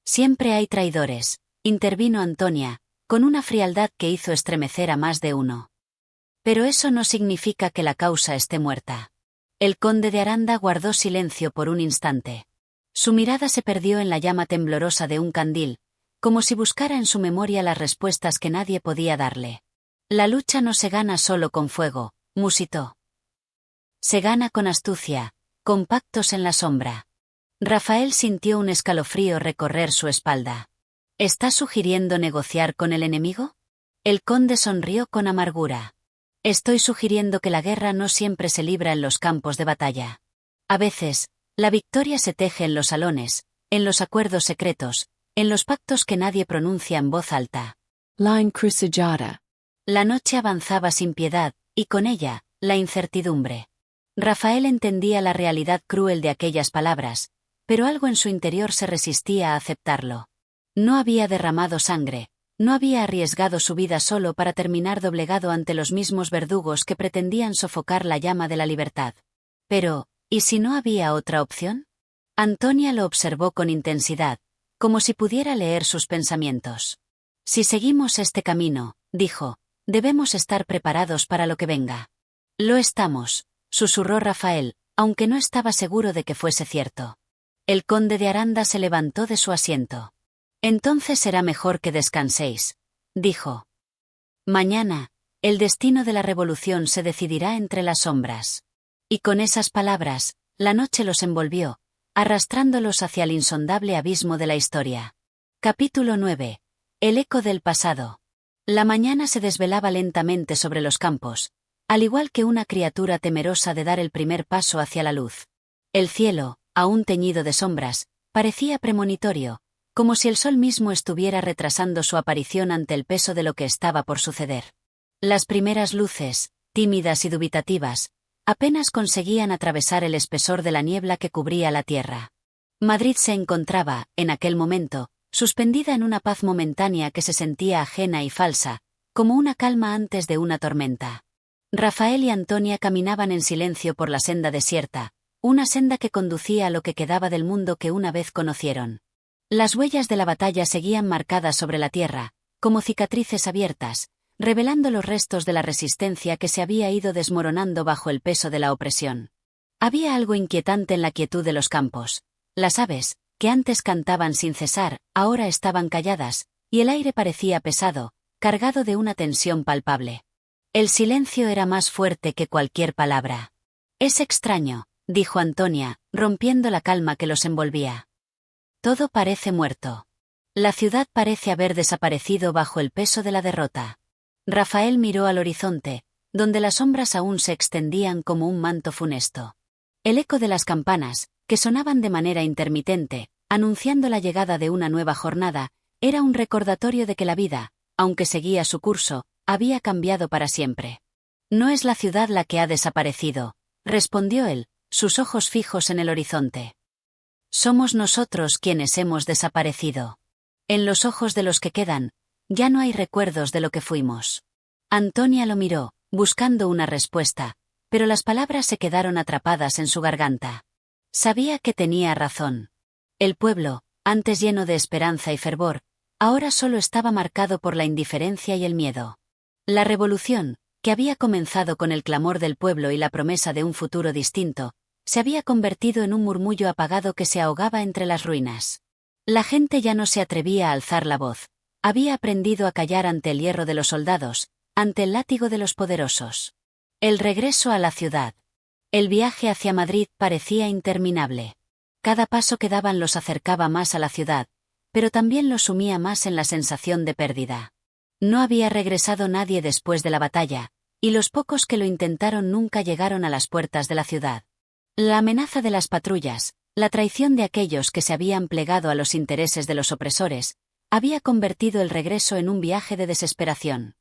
«Siempre hay traidores», intervino Antonia, con una frialdad que hizo estremecer a más de uno. «Pero eso no significa que la causa esté muerta». El conde de Aranda guardó silencio por un instante. Su mirada se perdió en la llama temblorosa de un candil, como si buscara en su memoria las respuestas que nadie podía darle. «La lucha no se gana solo con fuego», musitó. «Se gana con astucia, con pactos en la sombra». Rafael sintió un escalofrío recorrer su espalda. «¿Estás sugiriendo negociar con el enemigo?». El conde sonrió con amargura. «Estoy sugiriendo que la guerra no siempre se libra en los campos de batalla. A veces, la victoria se teje en los salones, en los acuerdos secretos, en los pactos que nadie pronuncia en voz alta». La encrucijada. La noche avanzaba sin piedad, y con ella, la incertidumbre. Rafael entendía la realidad cruel de aquellas palabras, pero algo en su interior se resistía a aceptarlo. No había derramado sangre, no había arriesgado su vida solo para terminar doblegado ante los mismos verdugos que pretendían sofocar la llama de la libertad. Pero, ¿y si no había otra opción? Antonia lo observó con intensidad, como si pudiera leer sus pensamientos. Si seguimos este camino, dijo, debemos estar preparados para lo que venga. Lo estamos, susurró Rafael, aunque no estaba seguro de que fuese cierto. El conde de Aranda se levantó de su asiento. Entonces será mejor que descanséis, dijo. Mañana, el destino de la revolución se decidirá entre las sombras. Y con esas palabras, la noche los envolvió, arrastrándolos hacia el insondable abismo de la historia. Capítulo 9. El eco del pasado. La mañana se desvelaba lentamente sobre los campos, al igual que una criatura temerosa de dar el primer paso hacia la luz. El cielo, aún teñido de sombras, parecía premonitorio, como si el sol mismo estuviera retrasando su aparición ante el peso de lo que estaba por suceder. Las primeras luces, tímidas y dubitativas, apenas conseguían atravesar el espesor de la niebla que cubría la tierra. Madrid se encontraba, en aquel momento, suspendida en una paz momentánea que se sentía ajena y falsa, como una calma antes de una tormenta. Rafael y Antonia caminaban en silencio por la senda desierta, una senda que conducía a lo que quedaba del mundo que una vez conocieron. Las huellas de la batalla seguían marcadas sobre la tierra, como cicatrices abiertas, revelando los restos de la resistencia que se había ido desmoronando bajo el peso de la opresión. Había algo inquietante en la quietud de los campos. Las aves, que antes cantaban sin cesar, ahora estaban calladas, y el aire parecía pesado, cargado de una tensión palpable. El silencio era más fuerte que cualquier palabra. Es extraño, dijo Antonia, rompiendo la calma que los envolvía. Todo parece muerto. La ciudad parece haber desaparecido bajo el peso de la derrota. Rafael miró al horizonte, donde las sombras aún se extendían como un manto funesto. El eco de las campanas, que sonaban de manera intermitente, anunciando la llegada de una nueva jornada, era un recordatorio de que la vida, aunque seguía su curso, había cambiado para siempre. No es la ciudad la que ha desaparecido, respondió él, sus ojos fijos en el horizonte. Somos nosotros quienes hemos desaparecido. En los ojos de los que quedan, ya no hay recuerdos de lo que fuimos. Antonia lo miró, buscando una respuesta, pero las palabras se quedaron atrapadas en su garganta. Sabía que tenía razón. El pueblo, antes lleno de esperanza y fervor, ahora solo estaba marcado por la indiferencia y el miedo. La revolución, que había comenzado con el clamor del pueblo y la promesa de un futuro distinto, se había convertido en un murmullo apagado que se ahogaba entre las ruinas. La gente ya no se atrevía a alzar la voz. Había aprendido a callar ante el hierro de los soldados, ante el látigo de los poderosos. El regreso a la ciudad. El viaje hacia Madrid parecía interminable. Cada paso que daban los acercaba más a la ciudad, pero también los sumía más en la sensación de pérdida. No había regresado nadie después de la batalla, y los pocos que lo intentaron nunca llegaron a las puertas de la ciudad. La amenaza de las patrullas, la traición de aquellos que se habían plegado a los intereses de los opresores, había convertido el regreso en un viaje de desesperación.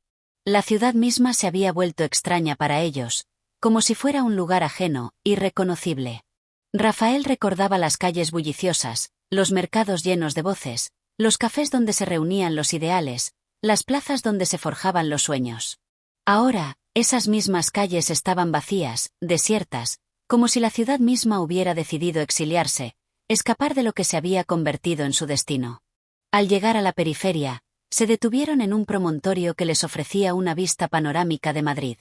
La ciudad misma se había vuelto extraña para ellos, como si fuera un lugar ajeno, irreconocible. Rafael recordaba las calles bulliciosas, los mercados llenos de voces, los cafés donde se reunían los ideales, las plazas donde se forjaban los sueños. Ahora, esas mismas calles estaban vacías, desiertas, como si la ciudad misma hubiera decidido exiliarse, escapar de lo que se había convertido en su destino. Al llegar a la periferia, se detuvieron en un promontorio que les ofrecía una vista panorámica de Madrid.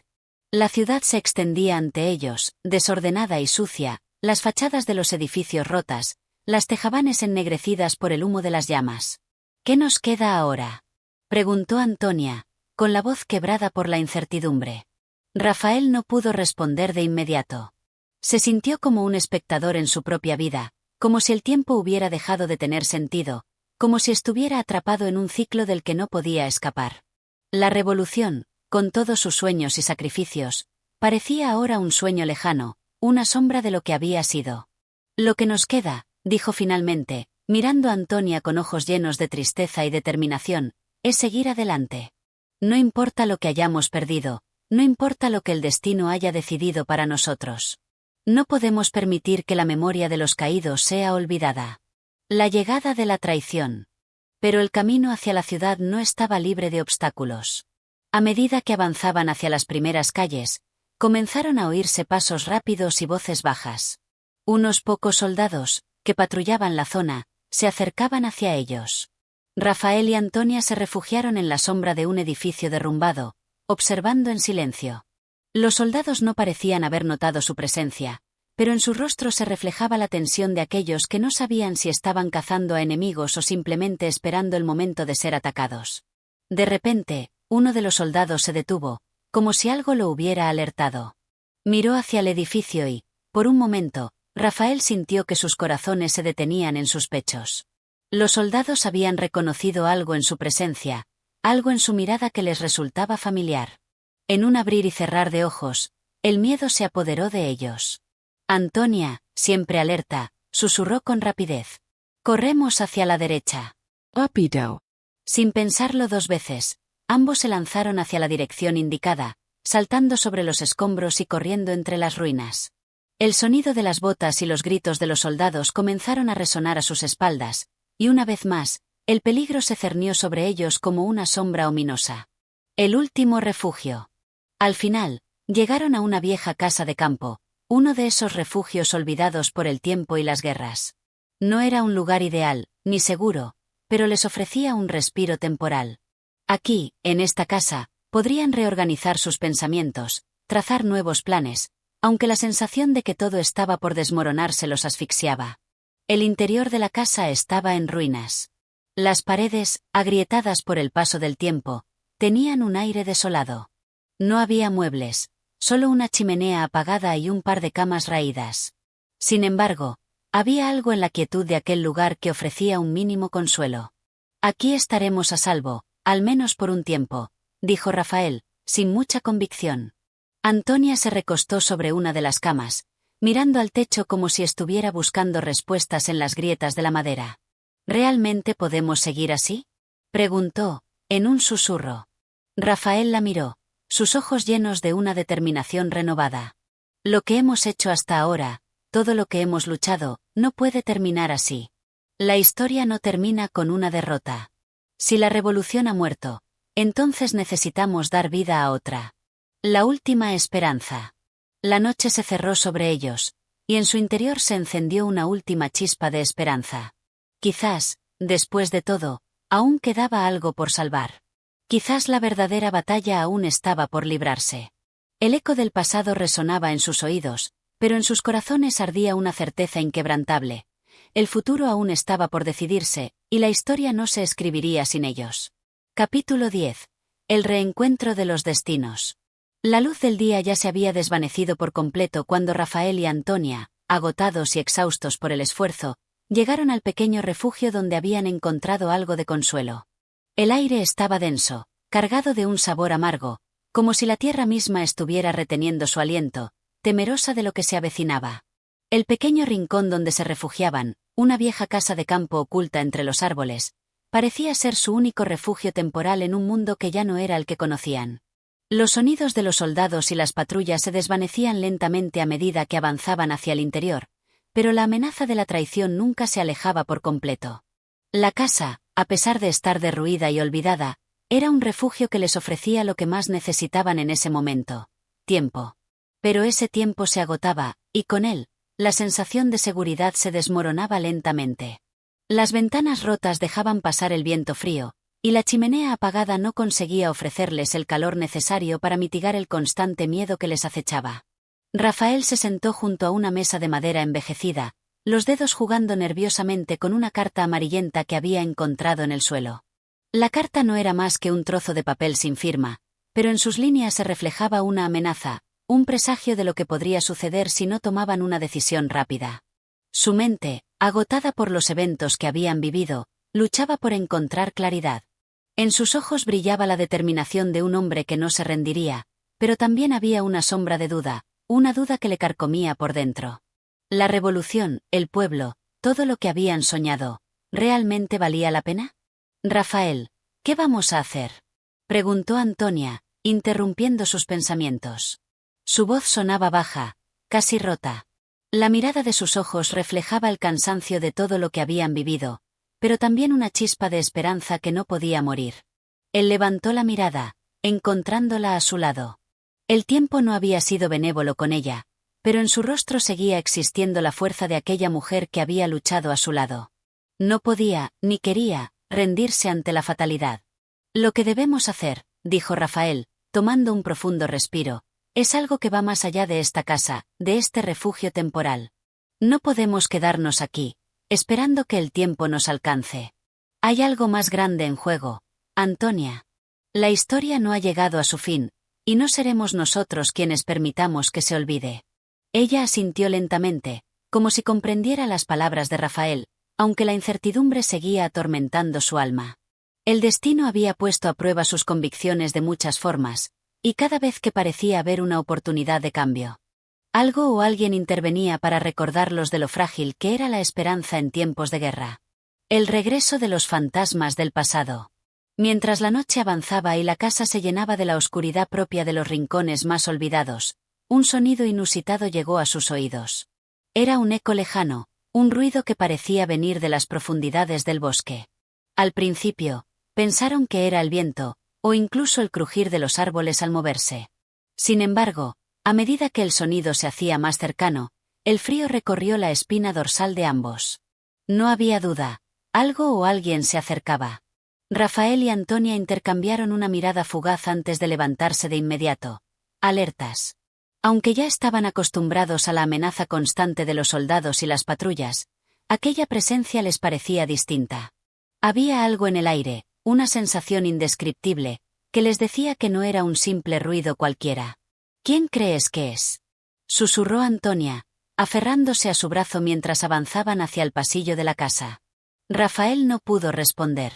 La ciudad se extendía ante ellos, desordenada y sucia, las fachadas de los edificios rotas, las tejabanes ennegrecidas por el humo de las llamas. ¿Qué nos queda ahora?, preguntó Antonia, con la voz quebrada por la incertidumbre. Rafael no pudo responder de inmediato. Se sintió como un espectador en su propia vida, como si el tiempo hubiera dejado de tener sentido, como si estuviera atrapado en un ciclo del que no podía escapar. La revolución, con todos sus sueños y sacrificios, parecía ahora un sueño lejano, una sombra de lo que había sido. Lo que nos queda, dijo finalmente, mirando a Antonia con ojos llenos de tristeza y determinación, es seguir adelante. No importa lo que hayamos perdido, no importa lo que el destino haya decidido para nosotros. No podemos permitir que la memoria de los caídos sea olvidada. La llegada de la traición. Pero el camino hacia la ciudad no estaba libre de obstáculos. A medida que avanzaban hacia las primeras calles, comenzaron a oírse pasos rápidos y voces bajas. Unos pocos soldados, que patrullaban la zona, se acercaban hacia ellos. Rafael y Antonia se refugiaron en la sombra de un edificio derrumbado, observando en silencio. Los soldados no parecían haber notado su presencia, pero en sus rostros se reflejaba la tensión de aquellos que no sabían si estaban cazando a enemigos o simplemente esperando el momento de ser atacados. De repente, uno de los soldados se detuvo, como si algo lo hubiera alertado. Miró hacia el edificio y, por un momento, Rafael sintió que sus corazones se detenían en sus pechos. Los soldados habían reconocido algo en su presencia, algo en su mirada que les resultaba familiar. En un abrir y cerrar de ojos, el miedo se apoderó de ellos. Antonia, siempre alerta, susurró con rapidez. «Corremos hacia la derecha». Rápido. Sin pensarlo dos veces, ambos se lanzaron hacia la dirección indicada, saltando sobre los escombros y corriendo entre las ruinas. El sonido de las botas y los gritos de los soldados comenzaron a resonar a sus espaldas, y una vez más, el peligro se cernió sobre ellos como una sombra ominosa. El último refugio. Al final, llegaron a una vieja casa de campo, uno de esos refugios olvidados por el tiempo y las guerras. No era un lugar ideal, ni seguro, pero les ofrecía un respiro temporal. Aquí, en esta casa, podrían reorganizar sus pensamientos, trazar nuevos planes, aunque la sensación de que todo estaba por desmoronarse los asfixiaba. El interior de la casa estaba en ruinas. Las paredes, agrietadas por el paso del tiempo, tenían un aire desolado. No había muebles, solo una chimenea apagada y un par de camas raídas. Sin embargo, había algo en la quietud de aquel lugar que ofrecía un mínimo consuelo. «Aquí estaremos a salvo, al menos por un tiempo», dijo Rafael, sin mucha convicción. Antonia se recostó sobre una de las camas, mirando al techo como si estuviera buscando respuestas en las grietas de la madera. «¿Realmente podemos seguir así?», preguntó, en un susurro. Rafael la miró, sus ojos llenos de una determinación renovada. «Lo que hemos hecho hasta ahora, todo lo que hemos luchado, no puede terminar así. La historia no termina con una derrota. Si la revolución ha muerto, entonces necesitamos dar vida a otra. La última esperanza». La noche se cerró sobre ellos, y en su interior se encendió una última chispa de esperanza. Quizás, después de todo, aún quedaba algo por salvar. Quizás la verdadera batalla aún estaba por librarse. El eco del pasado resonaba en sus oídos, pero en sus corazones ardía una certeza inquebrantable. El futuro aún estaba por decidirse, y la historia no se escribiría sin ellos. Capítulo 10. El reencuentro de los destinos. La luz del día ya se había desvanecido por completo cuando Rafael y Antonia, agotados y exhaustos por el esfuerzo, llegaron al pequeño refugio donde habían encontrado algo de consuelo. El aire estaba denso, cargado de un sabor amargo, como si la tierra misma estuviera reteniendo su aliento, temerosa de lo que se avecinaba. El pequeño rincón donde se refugiaban, una vieja casa de campo oculta entre los árboles, parecía ser su único refugio temporal en un mundo que ya no era el que conocían. Los sonidos de los soldados y las patrullas se desvanecían lentamente a medida que avanzaban hacia el interior, pero la amenaza de la traición nunca se alejaba por completo. La casa, a pesar de estar derruida y olvidada, era un refugio que les ofrecía lo que más necesitaban en ese momento: tiempo. Pero ese tiempo se agotaba, y con él, la sensación de seguridad se desmoronaba lentamente. Las ventanas rotas dejaban pasar el viento frío, y la chimenea apagada no conseguía ofrecerles el calor necesario para mitigar el constante miedo que les acechaba. Rafael se sentó junto a una mesa de madera envejecida, los dedos jugando nerviosamente con una carta amarillenta que había encontrado en el suelo. La carta no era más que un trozo de papel sin firma, pero en sus líneas se reflejaba una amenaza, un presagio de lo que podría suceder si no tomaban una decisión rápida. Su mente, agotada por los eventos que habían vivido, luchaba por encontrar claridad. En sus ojos brillaba la determinación de un hombre que no se rendiría, pero también había una sombra de duda, una duda que le carcomía por dentro. La revolución, el pueblo, todo lo que habían soñado, ¿realmente valía la pena? «Rafael, ¿qué vamos a hacer?», preguntó Antonia, interrumpiendo sus pensamientos. Su voz sonaba baja, casi rota. La mirada de sus ojos reflejaba el cansancio de todo lo que habían vivido, pero también una chispa de esperanza que no podía morir. Él levantó la mirada, encontrándola a su lado. El tiempo no había sido benévolo con ella, pero en su rostro seguía existiendo la fuerza de aquella mujer que había luchado a su lado. No podía, ni quería, rendirse ante la fatalidad. Lo que debemos hacer, dijo Rafael, tomando un profundo respiro, es algo que va más allá de esta casa, de este refugio temporal. No podemos quedarnos aquí, esperando que el tiempo nos alcance. Hay algo más grande en juego, Antonia. La historia no ha llegado a su fin, y no seremos nosotros quienes permitamos que se olvide. Ella asintió lentamente, como si comprendiera las palabras de Rafael, aunque la incertidumbre seguía atormentando su alma. El destino había puesto a prueba sus convicciones de muchas formas, y cada vez que parecía haber una oportunidad de cambio, algo o alguien intervenía para recordarlos de lo frágil que era la esperanza en tiempos de guerra. El regreso de los fantasmas del pasado. Mientras la noche avanzaba y la casa se llenaba de la oscuridad propia de los rincones más olvidados, un sonido inusitado llegó a sus oídos. Era un eco lejano, un ruido que parecía venir de las profundidades del bosque. Al principio, pensaron que era el viento, o incluso el crujir de los árboles al moverse. Sin embargo, a medida que el sonido se hacía más cercano, el frío recorrió la espina dorsal de ambos. No había duda, algo o alguien se acercaba. Rafael y Antonia intercambiaron una mirada fugaz antes de levantarse de inmediato, alertas. Aunque ya estaban acostumbrados a la amenaza constante de los soldados y las patrullas, aquella presencia les parecía distinta. Había algo en el aire, una sensación indescriptible, que les decía que no era un simple ruido cualquiera. ¿Quién crees que es?, susurró Antonia, aferrándose a su brazo mientras avanzaban hacia el pasillo de la casa. Rafael no pudo responder.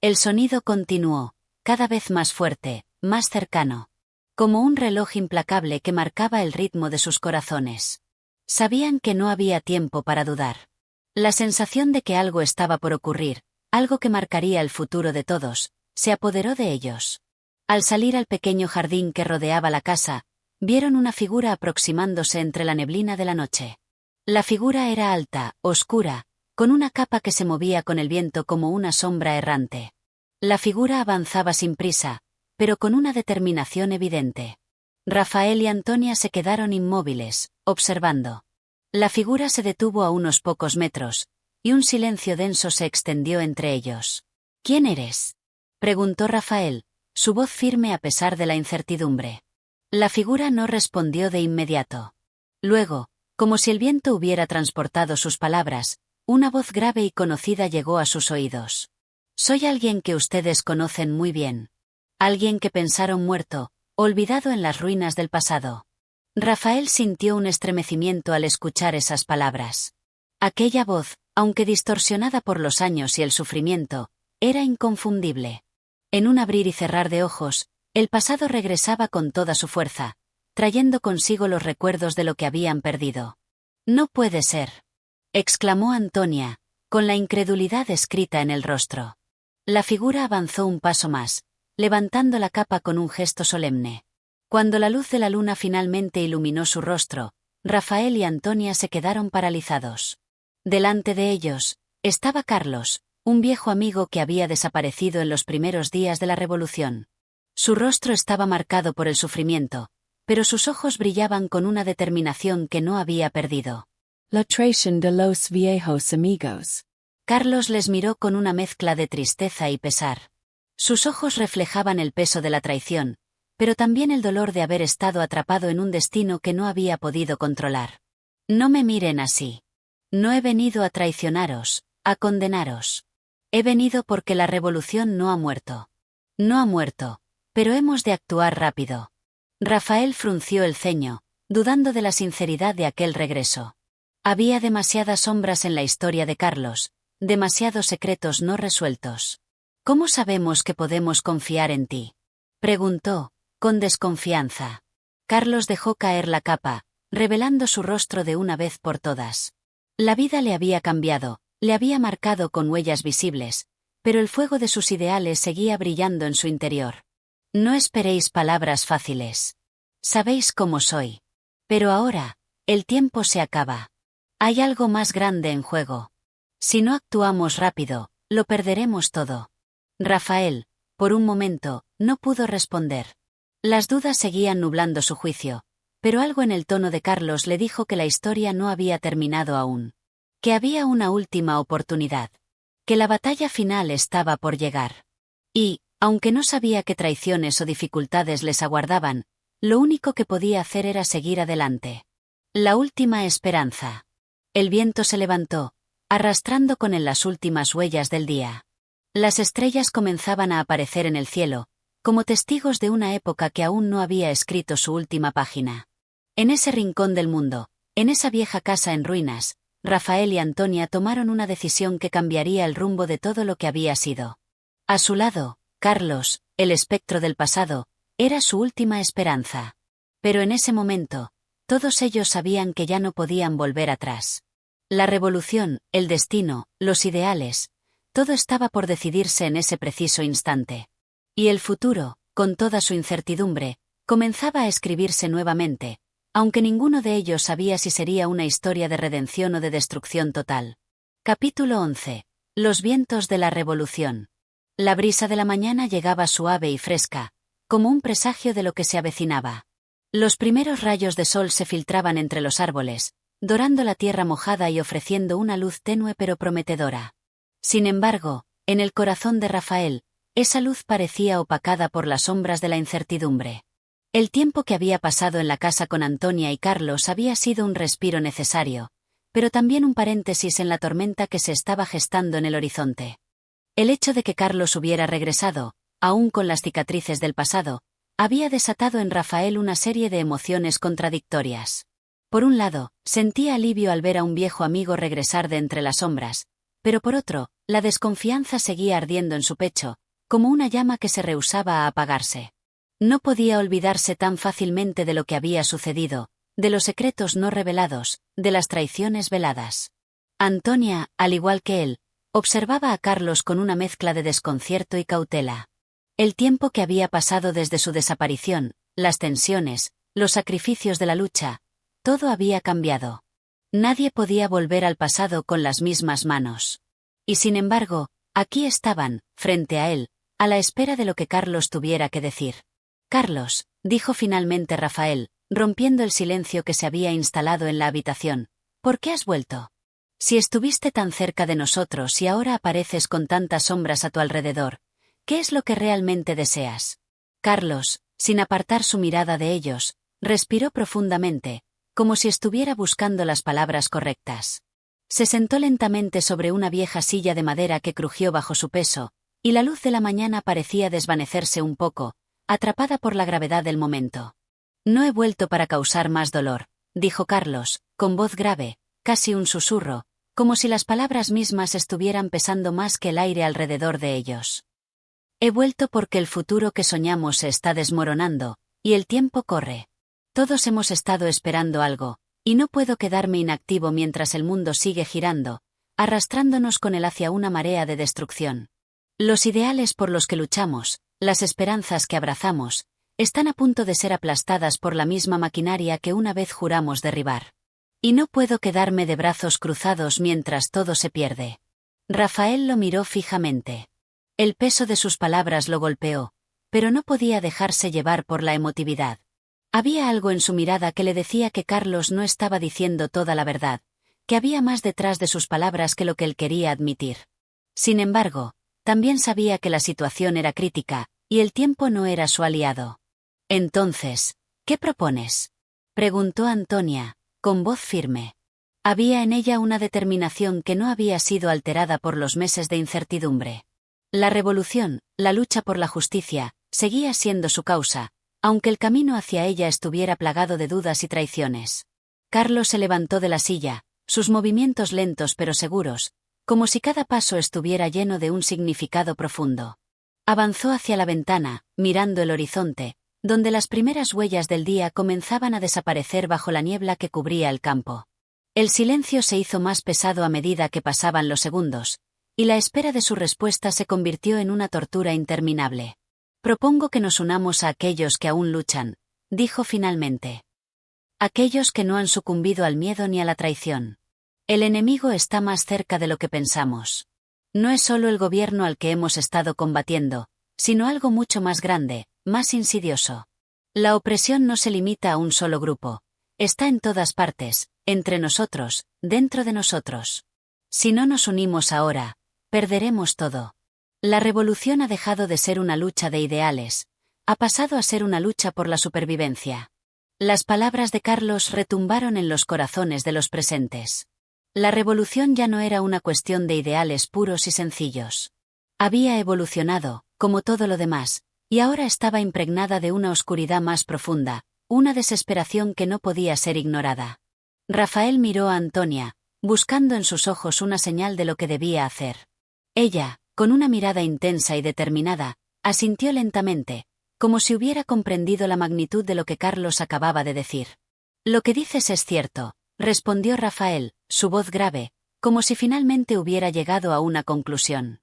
El sonido continuó, cada vez más fuerte, más cercano. Como un reloj implacable que marcaba el ritmo de sus corazones. Sabían que no había tiempo para dudar. La sensación de que algo estaba por ocurrir, algo que marcaría el futuro de todos, se apoderó de ellos. Al salir al pequeño jardín que rodeaba la casa, vieron una figura aproximándose entre la neblina de la noche. La figura era alta, oscura, con una capa que se movía con el viento como una sombra errante. La figura avanzaba sin prisa, pero con una determinación evidente. Rafael y Antonia se quedaron inmóviles, observando. La figura se detuvo a unos pocos metros, y un silencio denso se extendió entre ellos. ¿Quién eres?, preguntó Rafael, su voz firme a pesar de la incertidumbre. La figura no respondió de inmediato. Luego, como si el viento hubiera transportado sus palabras, una voz grave y conocida llegó a sus oídos. Soy alguien que ustedes conocen muy bien. Alguien que pensaron muerto, olvidado en las ruinas del pasado. Rafael sintió un estremecimiento al escuchar esas palabras. Aquella voz, aunque distorsionada por los años y el sufrimiento, era inconfundible. En un abrir y cerrar de ojos, el pasado regresaba con toda su fuerza, trayendo consigo los recuerdos de lo que habían perdido. «No puede ser», exclamó Antonia, con la incredulidad escrita en el rostro. La figura avanzó un paso más, levantando la capa con un gesto solemne. Cuando la luz de la luna finalmente iluminó su rostro, Rafael y Antonia se quedaron paralizados. Delante de ellos, estaba Carlos, un viejo amigo que había desaparecido en los primeros días de la Revolución. Su rostro estaba marcado por el sufrimiento, pero sus ojos brillaban con una determinación que no había perdido. La traición de los viejos amigos. Carlos les miró con una mezcla de tristeza y pesar. Sus ojos reflejaban el peso de la traición, pero también el dolor de haber estado atrapado en un destino que no había podido controlar. No me miren así. No he venido a traicionaros, a condenaros. He venido porque la revolución no ha muerto. No ha muerto, pero hemos de actuar rápido. Rafael frunció el ceño, dudando de la sinceridad de aquel regreso. Había demasiadas sombras en la historia de Carlos, demasiados secretos no resueltos. ¿Cómo sabemos que podemos confiar en ti?, preguntó, con desconfianza. Carlos dejó caer la capa, revelando su rostro de una vez por todas. La vida le había cambiado, le había marcado con huellas visibles, pero el fuego de sus ideales seguía brillando en su interior. No esperéis palabras fáciles. Sabéis cómo soy. Pero ahora, el tiempo se acaba. Hay algo más grande en juego. Si no actuamos rápido, lo perderemos todo. Rafael, por un momento, no pudo responder. Las dudas seguían nublando su juicio, pero algo en el tono de Carlos le dijo que la historia no había terminado aún. Que había una última oportunidad. Que la batalla final estaba por llegar. Y, aunque no sabía qué traiciones o dificultades les aguardaban, lo único que podía hacer era seguir adelante. La última esperanza. El viento se levantó, arrastrando con él las últimas huellas del día. Las estrellas comenzaban a aparecer en el cielo, como testigos de una época que aún no había escrito su última página. En ese rincón del mundo, en esa vieja casa en ruinas, Rafael y Antonia tomaron una decisión que cambiaría el rumbo de todo lo que había sido. A su lado, Carlos, el espectro del pasado, era su última esperanza. Pero en ese momento, todos ellos sabían que ya no podían volver atrás. La revolución, el destino, los ideales, todo estaba por decidirse en ese preciso instante. Y el futuro, con toda su incertidumbre, comenzaba a escribirse nuevamente, aunque ninguno de ellos sabía si sería una historia de redención o de destrucción total. Capítulo 11. Los vientos de la revolución. La brisa de la mañana llegaba suave y fresca, como un presagio de lo que se avecinaba. Los primeros rayos de sol se filtraban entre los árboles, dorando la tierra mojada y ofreciendo una luz tenue pero prometedora. Sin embargo, en el corazón de Rafael, esa luz parecía opacada por las sombras de la incertidumbre. El tiempo que había pasado en la casa con Antonia y Carlos había sido un respiro necesario, pero también un paréntesis en la tormenta que se estaba gestando en el horizonte. El hecho de que Carlos hubiera regresado, aún con las cicatrices del pasado, había desatado en Rafael una serie de emociones contradictorias. Por un lado, sentía alivio al ver a un viejo amigo regresar de entre las sombras, pero por otro, la desconfianza seguía ardiendo en su pecho, como una llama que se rehusaba a apagarse. No podía olvidarse tan fácilmente de lo que había sucedido, de los secretos no revelados, de las traiciones veladas. Antonia, al igual que él, observaba a Carlos con una mezcla de desconcierto y cautela. El tiempo que había pasado desde su desaparición, las tensiones, los sacrificios de la lucha, todo había cambiado. Nadie podía volver al pasado con las mismas manos. Y sin embargo, aquí estaban, frente a él, a la espera de lo que Carlos tuviera que decir. Carlos, dijo finalmente Rafael, rompiendo el silencio que se había instalado en la habitación, ¿por qué has vuelto? Si estuviste tan cerca de nosotros y ahora apareces con tantas sombras a tu alrededor, ¿qué es lo que realmente deseas? Carlos, sin apartar su mirada de ellos, respiró profundamente, como si estuviera buscando las palabras correctas. Se sentó lentamente sobre una vieja silla de madera que crujió bajo su peso, y la luz de la mañana parecía desvanecerse un poco, atrapada por la gravedad del momento. No he vuelto para causar más dolor, dijo Carlos, con voz grave, casi un susurro, como si las palabras mismas estuvieran pesando más que el aire alrededor de ellos. He vuelto porque el futuro que soñamos se está desmoronando, y el tiempo corre. Todos hemos estado esperando algo, y no puedo quedarme inactivo mientras el mundo sigue girando, arrastrándonos con él hacia una marea de destrucción. Los ideales por los que luchamos, las esperanzas que abrazamos, están a punto de ser aplastadas por la misma maquinaria que una vez juramos derribar. Y no puedo quedarme de brazos cruzados mientras todo se pierde. Rafael lo miró fijamente. El peso de sus palabras lo golpeó, pero no podía dejarse llevar por la emotividad. Había algo en su mirada que le decía que Carlos no estaba diciendo toda la verdad, que había más detrás de sus palabras que lo que él quería admitir. Sin embargo, también sabía que la situación era crítica, y el tiempo no era su aliado. Entonces, ¿qué propones? Preguntó Antonia, con voz firme. Había en ella una determinación que no había sido alterada por los meses de incertidumbre. La revolución, la lucha por la justicia, seguía siendo su causa, aunque el camino hacia ella estuviera plagado de dudas y traiciones. Carlos se levantó de la silla, sus movimientos lentos pero seguros, como si cada paso estuviera lleno de un significado profundo. Avanzó hacia la ventana, mirando el horizonte, donde las primeras huellas del día comenzaban a desaparecer bajo la niebla que cubría el campo. El silencio se hizo más pesado a medida que pasaban los segundos, y la espera de su respuesta se convirtió en una tortura interminable. Propongo que nos unamos a aquellos que aún luchan, dijo finalmente. Aquellos que no han sucumbido al miedo ni a la traición. El enemigo está más cerca de lo que pensamos. No es solo el gobierno al que hemos estado combatiendo, sino algo mucho más grande, más insidioso. La opresión no se limita a un solo grupo. Está en todas partes, entre nosotros, dentro de nosotros. Si no nos unimos ahora, perderemos todo. La revolución ha dejado de ser una lucha de ideales, ha pasado a ser una lucha por la supervivencia. Las palabras de Carlos retumbaron en los corazones de los presentes. La revolución ya no era una cuestión de ideales puros y sencillos. Había evolucionado, como todo lo demás, y ahora estaba impregnada de una oscuridad más profunda, una desesperación que no podía ser ignorada. Rafael miró a Antonia, buscando en sus ojos una señal de lo que debía hacer. Ella, con una mirada intensa y determinada, asintió lentamente, como si hubiera comprendido la magnitud de lo que Carlos acababa de decir. «Lo que dices es cierto», respondió Rafael, su voz grave, como si finalmente hubiera llegado a una conclusión.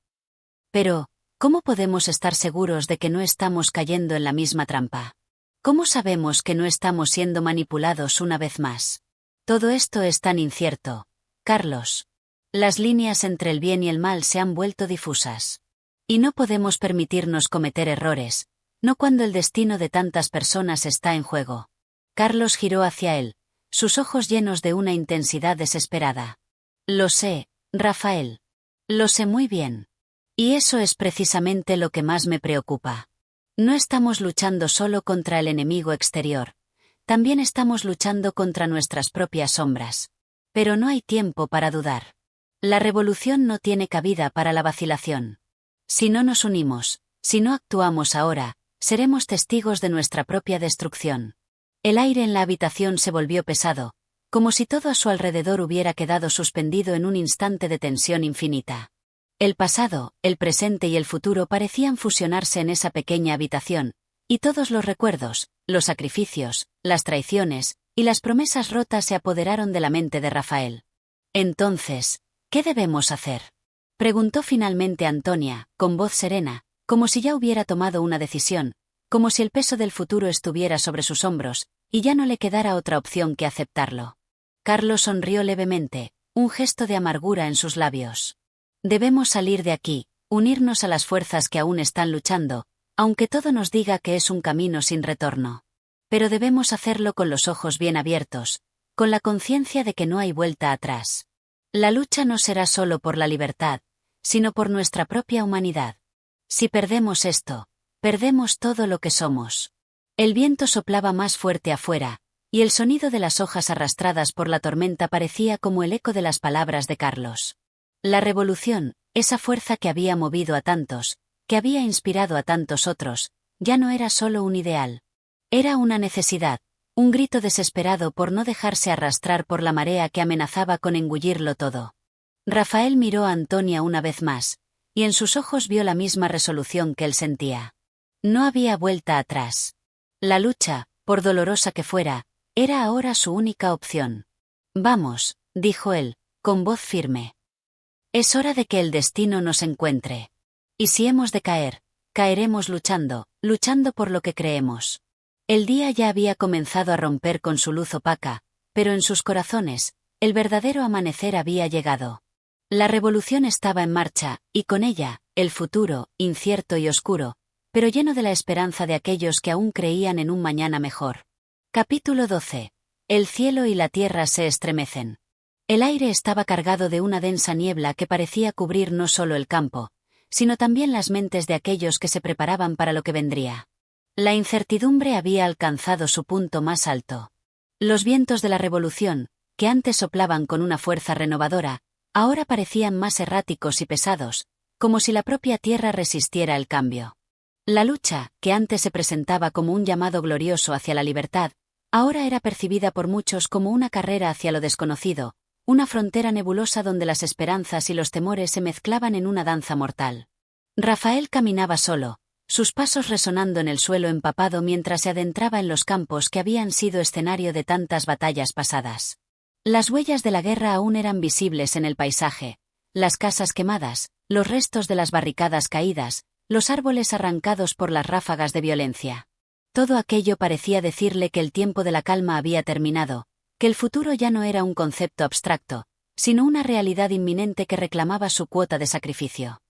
«Pero, ¿cómo podemos estar seguros de que no estamos cayendo en la misma trampa? ¿Cómo sabemos que no estamos siendo manipulados una vez más? Todo esto es tan incierto, Carlos. Las líneas entre el bien y el mal se han vuelto difusas. Y no podemos permitirnos cometer errores, no cuando el destino de tantas personas está en juego». Carlos giró hacia él, sus ojos llenos de una intensidad desesperada. «Lo sé, Rafael. Lo sé muy bien. Y eso es precisamente lo que más me preocupa. No estamos luchando solo contra el enemigo exterior, también estamos luchando contra nuestras propias sombras. Pero no hay tiempo para dudar. La revolución no tiene cabida para la vacilación. Si no nos unimos, si no actuamos ahora, seremos testigos de nuestra propia destrucción». El aire en la habitación se volvió pesado, como si todo a su alrededor hubiera quedado suspendido en un instante de tensión infinita. El pasado, el presente y el futuro parecían fusionarse en esa pequeña habitación, y todos los recuerdos, los sacrificios, las traiciones, y las promesas rotas se apoderaron de la mente de Rafael. «Entonces, ¿qué debemos hacer?», preguntó finalmente Antonia, con voz serena, como si ya hubiera tomado una decisión, como si el peso del futuro estuviera sobre sus hombros, y ya no le quedara otra opción que aceptarlo. Carlos sonrió levemente, un gesto de amargura en sus labios. «Debemos salir de aquí, unirnos a las fuerzas que aún están luchando, aunque todo nos diga que es un camino sin retorno. Pero debemos hacerlo con los ojos bien abiertos, con la conciencia de que no hay vuelta atrás. La lucha no será solo por la libertad, sino por nuestra propia humanidad. Si perdemos esto, perdemos todo lo que somos». El viento soplaba más fuerte afuera, y el sonido de las hojas arrastradas por la tormenta parecía como el eco de las palabras de Carlos. La revolución, esa fuerza que había movido a tantos, que había inspirado a tantos otros, ya no era solo un ideal. Era una necesidad, un grito desesperado por no dejarse arrastrar por la marea que amenazaba con engullirlo todo. Rafael miró a Antonia una vez más, y en sus ojos vio la misma resolución que él sentía. No había vuelta atrás. La lucha, por dolorosa que fuera, era ahora su única opción. «Vamos», dijo él, con voz firme. «Es hora de que el destino nos encuentre. Y si hemos de caer, caeremos luchando, luchando por lo que creemos». El día ya había comenzado a romper con su luz opaca, pero en sus corazones, el verdadero amanecer había llegado. La revolución estaba en marcha, y con ella, el futuro, incierto y oscuro, pero lleno de la esperanza de aquellos que aún creían en un mañana mejor. Capítulo 12. El cielo y la tierra se estremecen. El aire estaba cargado de una densa niebla que parecía cubrir no solo el campo, sino también las mentes de aquellos que se preparaban para lo que vendría. La incertidumbre había alcanzado su punto más alto. Los vientos de la revolución, que antes soplaban con una fuerza renovadora, ahora parecían más erráticos y pesados, como si la propia tierra resistiera el cambio. La lucha, que antes se presentaba como un llamado glorioso hacia la libertad, ahora era percibida por muchos como una carrera hacia lo desconocido, una frontera nebulosa donde las esperanzas y los temores se mezclaban en una danza mortal. Rafael caminaba solo, sus pasos resonando en el suelo empapado mientras se adentraba en los campos que habían sido escenario de tantas batallas pasadas. Las huellas de la guerra aún eran visibles en el paisaje, las casas quemadas, los restos de las barricadas caídas, los árboles arrancados por las ráfagas de violencia. Todo aquello parecía decirle que el tiempo de la calma había terminado, que el futuro ya no era un concepto abstracto, sino una realidad inminente que reclamaba su cuota de sacrificio.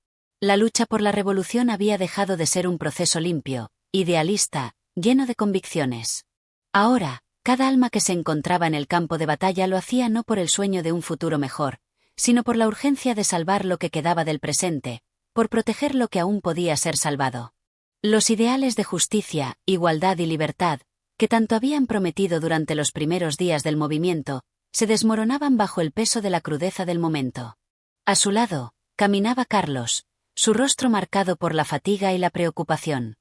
La lucha por la revolución había dejado de ser un proceso limpio, idealista, lleno de convicciones. Ahora, cada alma que se encontraba en el campo de batalla lo hacía no por el sueño de un futuro mejor, sino por la urgencia de salvar lo que quedaba del presente, por proteger lo que aún podía ser salvado. Los ideales de justicia, igualdad y libertad, que tanto habían prometido durante los primeros días del movimiento, se desmoronaban bajo el peso de la crudeza del momento. A su lado, caminaba Carlos, su rostro marcado por la fatiga y la preocupación.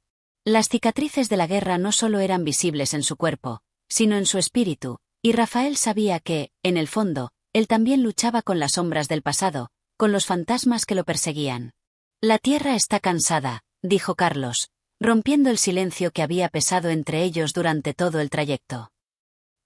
Las cicatrices de la guerra no solo eran visibles en su cuerpo, sino en su espíritu, y Rafael sabía que, en el fondo, él también luchaba con las sombras del pasado, con los fantasmas que lo perseguían. La tierra está cansada, dijo Carlos, rompiendo el silencio que había pesado entre ellos durante todo el trayecto.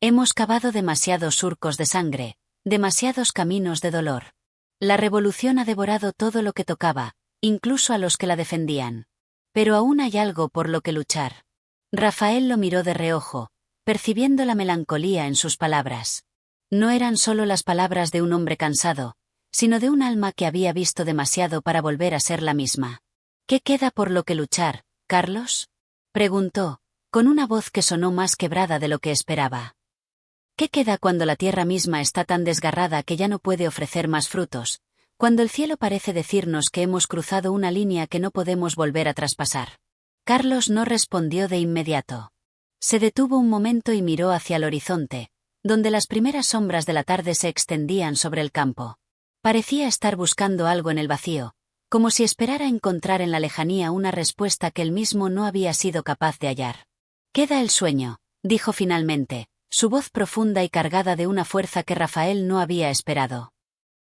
Hemos cavado demasiados surcos de sangre, demasiados caminos de dolor. La revolución ha devorado todo lo que tocaba, incluso a los que la defendían. Pero aún hay algo por lo que luchar. Rafael lo miró de reojo, percibiendo la melancolía en sus palabras. No eran solo las palabras de un hombre cansado, sino de un alma que había visto demasiado para volver a ser la misma. ¿Qué queda por lo que luchar, Carlos? Preguntó, con una voz que sonó más quebrada de lo que esperaba. ¿Qué queda cuando la tierra misma está tan desgarrada que ya no puede ofrecer más frutos, cuando el cielo parece decirnos que hemos cruzado una línea que no podemos volver a traspasar? Carlos no respondió de inmediato. Se detuvo un momento y miró hacia el horizonte, donde las primeras sombras de la tarde se extendían sobre el campo. Parecía estar buscando algo en el vacío, como si esperara encontrar en la lejanía una respuesta que él mismo no había sido capaz de hallar. Queda el sueño, dijo finalmente, su voz profunda y cargada de una fuerza que Rafael no había esperado.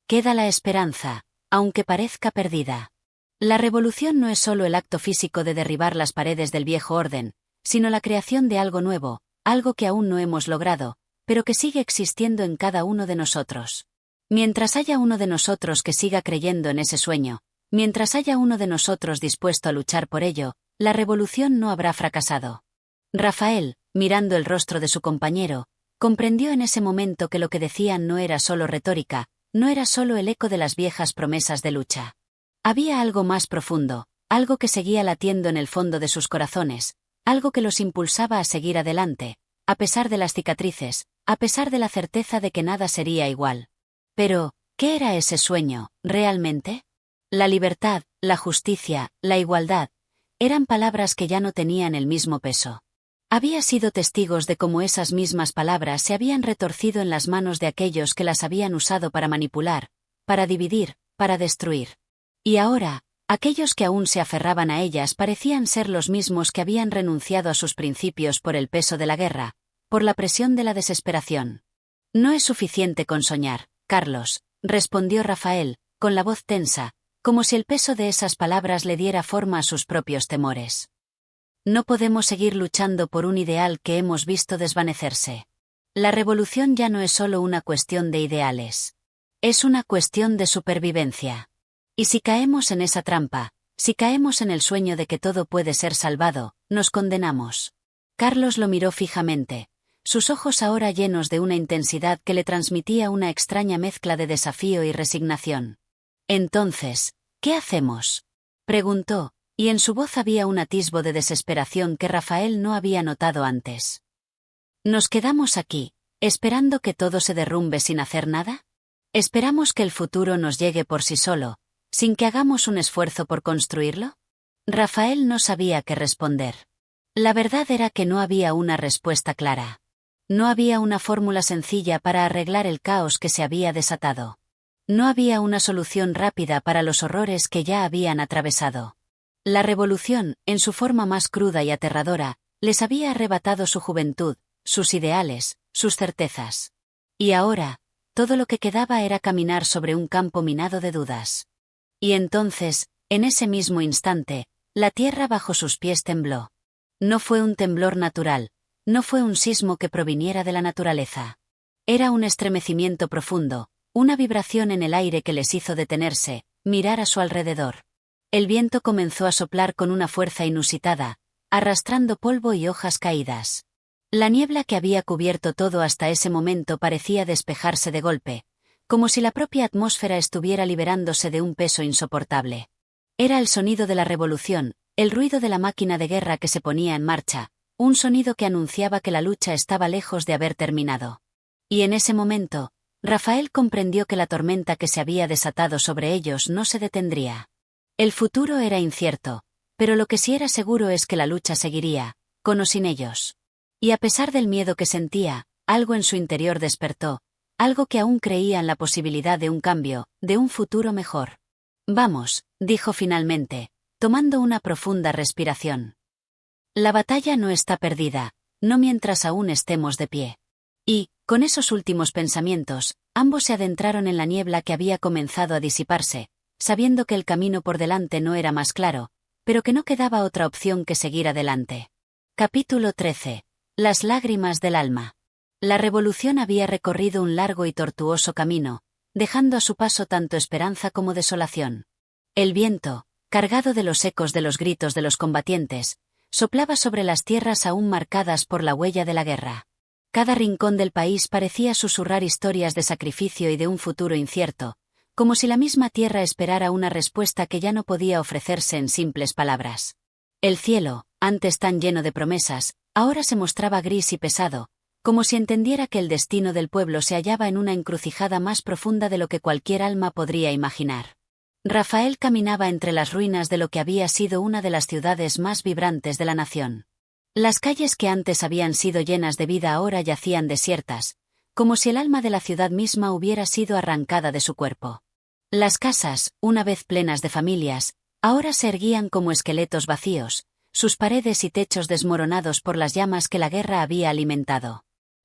Queda la esperanza, aunque parezca perdida. La revolución no es solo el acto físico de derribar las paredes del viejo orden, sino la creación de algo nuevo, algo que aún no hemos logrado, pero que sigue existiendo en cada uno de nosotros. Mientras haya uno de nosotros que siga creyendo en ese sueño, mientras haya uno de nosotros dispuesto a luchar por ello, la revolución no habrá fracasado. Rafael, mirando el rostro de su compañero, comprendió en ese momento que lo que decían no era solo retórica, no era solo el eco de las viejas promesas de lucha. Había algo más profundo, algo que seguía latiendo en el fondo de sus corazones, algo que los impulsaba a seguir adelante, a pesar de las cicatrices, a pesar de la certeza de que nada sería igual. Pero, ¿qué era ese sueño, realmente? La libertad, la justicia, la igualdad, eran palabras que ya no tenían el mismo peso. Había sido testigos de cómo esas mismas palabras se habían retorcido en las manos de aquellos que las habían usado para manipular, para dividir, para destruir. Y ahora, aquellos que aún se aferraban a ellas parecían ser los mismos que habían renunciado a sus principios por el peso de la guerra, por la presión de la desesperación. No es suficiente con soñar, Carlos, respondió Rafael, con la voz tensa, como si el peso de esas palabras le diera forma a sus propios temores. No podemos seguir luchando por un ideal que hemos visto desvanecerse. La revolución ya no es solo una cuestión de ideales. Es una cuestión de supervivencia. Y si caemos en esa trampa, si caemos en el sueño de que todo puede ser salvado, nos condenamos. Carlos lo miró fijamente, sus ojos ahora llenos de una intensidad que le transmitía una extraña mezcla de desafío y resignación. Entonces, ¿qué hacemos?, preguntó, y en su voz había un atisbo de desesperación que Rafael no había notado antes. ¿Nos quedamos aquí, esperando que todo se derrumbe sin hacer nada? ¿Esperamos que el futuro nos llegue por sí solo, sin que hagamos un esfuerzo por construirlo? Rafael no sabía qué responder. La verdad era que no había una respuesta clara. No había una fórmula sencilla para arreglar el caos que se había desatado. No había una solución rápida para los horrores que ya habían atravesado. La revolución, en su forma más cruda y aterradora, les había arrebatado su juventud, sus ideales, sus certezas. Y ahora, todo lo que quedaba era caminar sobre un campo minado de dudas. Y entonces, en ese mismo instante, la tierra bajo sus pies tembló. No fue un temblor natural, no fue un sismo que proviniera de la naturaleza. Era un estremecimiento profundo, una vibración en el aire que les hizo detenerse, mirar a su alrededor. El viento comenzó a soplar con una fuerza inusitada, arrastrando polvo y hojas caídas. La niebla que había cubierto todo hasta ese momento parecía despejarse de golpe, como si la propia atmósfera estuviera liberándose de un peso insoportable. Era el sonido de la revolución, el ruido de la máquina de guerra que se ponía en marcha, un sonido que anunciaba que la lucha estaba lejos de haber terminado. Y en ese momento, Rafael comprendió que la tormenta que se había desatado sobre ellos no se detendría. El futuro era incierto, pero lo que sí era seguro es que la lucha seguiría, con o sin ellos. Y a pesar del miedo que sentía, algo en su interior despertó, algo que aún creía en la posibilidad de un cambio, de un futuro mejor. Vamos, dijo finalmente, tomando una profunda respiración. La batalla no está perdida, no mientras aún estemos de pie. Y, con esos últimos pensamientos, ambos se adentraron en la niebla que había comenzado a disiparse, sabiendo que el camino por delante no era más claro, pero que no quedaba otra opción que seguir adelante. Capítulo 13. Las lágrimas del alma. La revolución había recorrido un largo y tortuoso camino, dejando a su paso tanto esperanza como desolación. El viento, cargado de los ecos de los gritos de los combatientes, soplaba sobre las tierras aún marcadas por la huella de la guerra. Cada rincón del país parecía susurrar historias de sacrificio y de un futuro incierto, como si la misma tierra esperara una respuesta que ya no podía ofrecerse en simples palabras. El cielo, antes tan lleno de promesas, ahora se mostraba gris y pesado, como si entendiera que el destino del pueblo se hallaba en una encrucijada más profunda de lo que cualquier alma podría imaginar. Rafael caminaba entre las ruinas de lo que había sido una de las ciudades más vibrantes de la nación. Las calles que antes habían sido llenas de vida ahora yacían desiertas, como si el alma de la ciudad misma hubiera sido arrancada de su cuerpo. Las casas, una vez plenas de familias, ahora se erguían como esqueletos vacíos, sus paredes y techos desmoronados por las llamas que la guerra había alimentado.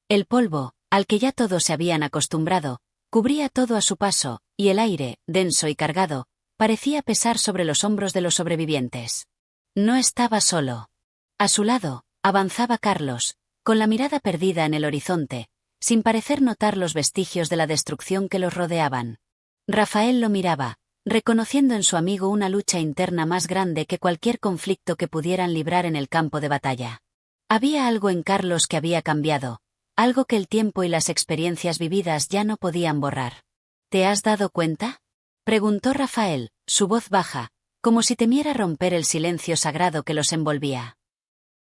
El polvo, al que ya todos se habían acostumbrado, cubría todo a su paso, y el aire, denso y cargado, parecía pesar sobre los hombros de los sobrevivientes. No estaba solo. A su lado, avanzaba Carlos, con la mirada perdida en el horizonte, sin parecer notar los vestigios de la destrucción que los rodeaban. Rafael lo miraba, reconociendo en su amigo una lucha interna más grande que cualquier conflicto que pudieran librar en el campo de batalla. Había algo en Carlos que había cambiado, algo que el tiempo y las experiencias vividas ya no podían borrar. ¿Te has dado cuenta?, preguntó Rafael, su voz baja, como si temiera romper el silencio sagrado que los envolvía.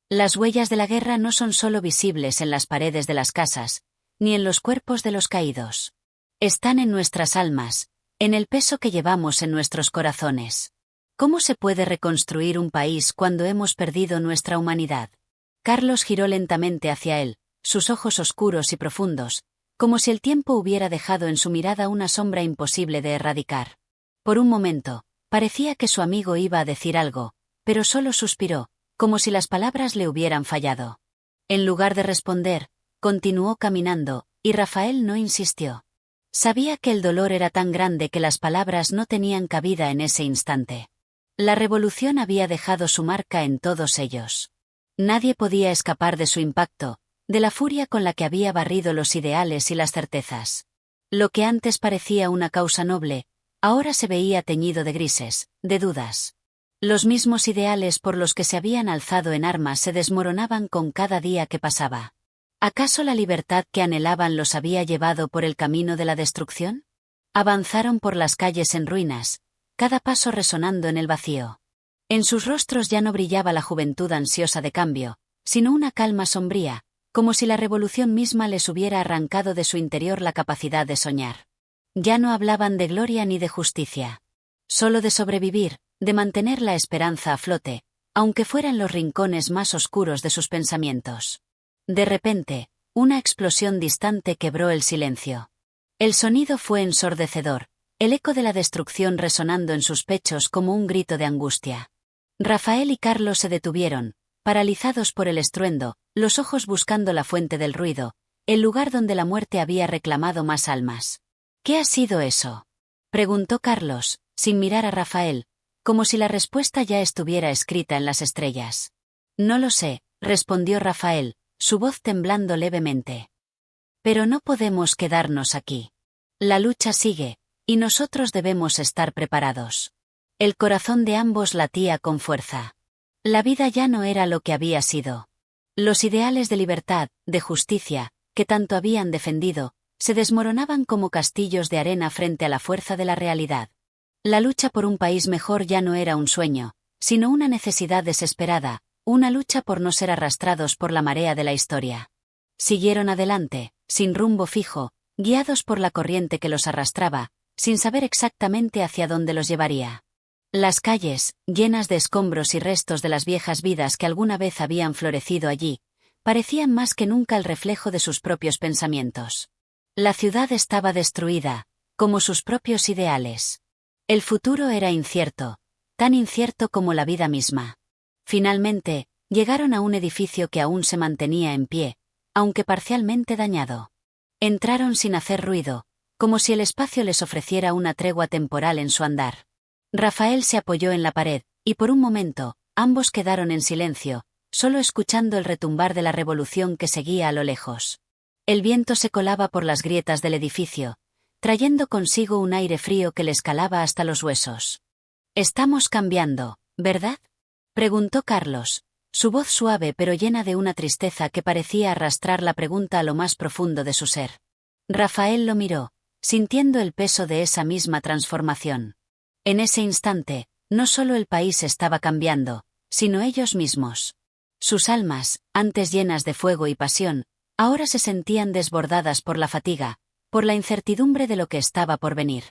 Las huellas de la guerra no son solo visibles en las paredes de las casas, ni en los cuerpos de los caídos. Están en nuestras almas, en el peso que llevamos en nuestros corazones. ¿Cómo se puede reconstruir un país cuando hemos perdido nuestra humanidad? Carlos giró lentamente hacia él, sus ojos oscuros y profundos, como si el tiempo hubiera dejado en su mirada una sombra imposible de erradicar. Por un momento, parecía que su amigo iba a decir algo, pero solo suspiró, como si las palabras le hubieran fallado. En lugar de responder, continuó caminando, y Rafael no insistió. Sabía que el dolor era tan grande que las palabras no tenían cabida en ese instante. La revolución había dejado su marca en todos ellos. Nadie podía escapar de su impacto, de la furia con la que había barrido los ideales y las certezas. Lo que antes parecía una causa noble, ahora se veía teñido de grises, de dudas. Los mismos ideales por los que se habían alzado en armas se desmoronaban con cada día que pasaba. ¿Acaso la libertad que anhelaban los había llevado por el camino de la destrucción? Avanzaron por las calles en ruinas, cada paso resonando en el vacío. En sus rostros ya no brillaba la juventud ansiosa de cambio, sino una calma sombría, como si la revolución misma les hubiera arrancado de su interior la capacidad de soñar. Ya no hablaban de gloria ni de justicia. Solo de sobrevivir, de mantener la esperanza a flote, aunque fueran los rincones más oscuros de sus pensamientos. De repente, una explosión distante quebró el silencio. El sonido fue ensordecedor, el eco de la destrucción resonando en sus pechos como un grito de angustia. Rafael y Carlos se detuvieron, paralizados por el estruendo, los ojos buscando la fuente del ruido, el lugar donde la muerte había reclamado más almas. ¿Qué ha sido eso?, preguntó Carlos, sin mirar a Rafael, como si la respuesta ya estuviera escrita en las estrellas. No lo sé, respondió Rafael, su voz temblando levemente. Pero no podemos quedarnos aquí. La lucha sigue, y nosotros debemos estar preparados. El corazón de ambos latía con fuerza. La vida ya no era lo que había sido. Los ideales de libertad, de justicia, que tanto habían defendido, se desmoronaban como castillos de arena frente a la fuerza de la realidad. La lucha por un país mejor ya no era un sueño, sino una necesidad desesperada, una lucha por no ser arrastrados por la marea de la historia. Siguieron adelante, sin rumbo fijo, guiados por la corriente que los arrastraba, sin saber exactamente hacia dónde los llevaría. Las calles, llenas de escombros y restos de las viejas vidas que alguna vez habían florecido allí, parecían más que nunca el reflejo de sus propios pensamientos. La ciudad estaba destruida, como sus propios ideales. El futuro era incierto, tan incierto como la vida misma. Finalmente, llegaron a un edificio que aún se mantenía en pie, aunque parcialmente dañado. Entraron sin hacer ruido, como si el espacio les ofreciera una tregua temporal en su andar. Rafael se apoyó en la pared, y por un momento, ambos quedaron en silencio, solo escuchando el retumbar de la revolución que seguía a lo lejos. El viento se colaba por las grietas del edificio, trayendo consigo un aire frío que les calaba hasta los huesos. «Estamos cambiando, ¿verdad?», preguntó Carlos, su voz suave pero llena de una tristeza que parecía arrastrar la pregunta a lo más profundo de su ser. Rafael lo miró, sintiendo el peso de esa misma transformación. En ese instante, no solo el país estaba cambiando, sino ellos mismos. Sus almas, antes llenas de fuego y pasión, ahora se sentían desbordadas por la fatiga, por la incertidumbre de lo que estaba por venir.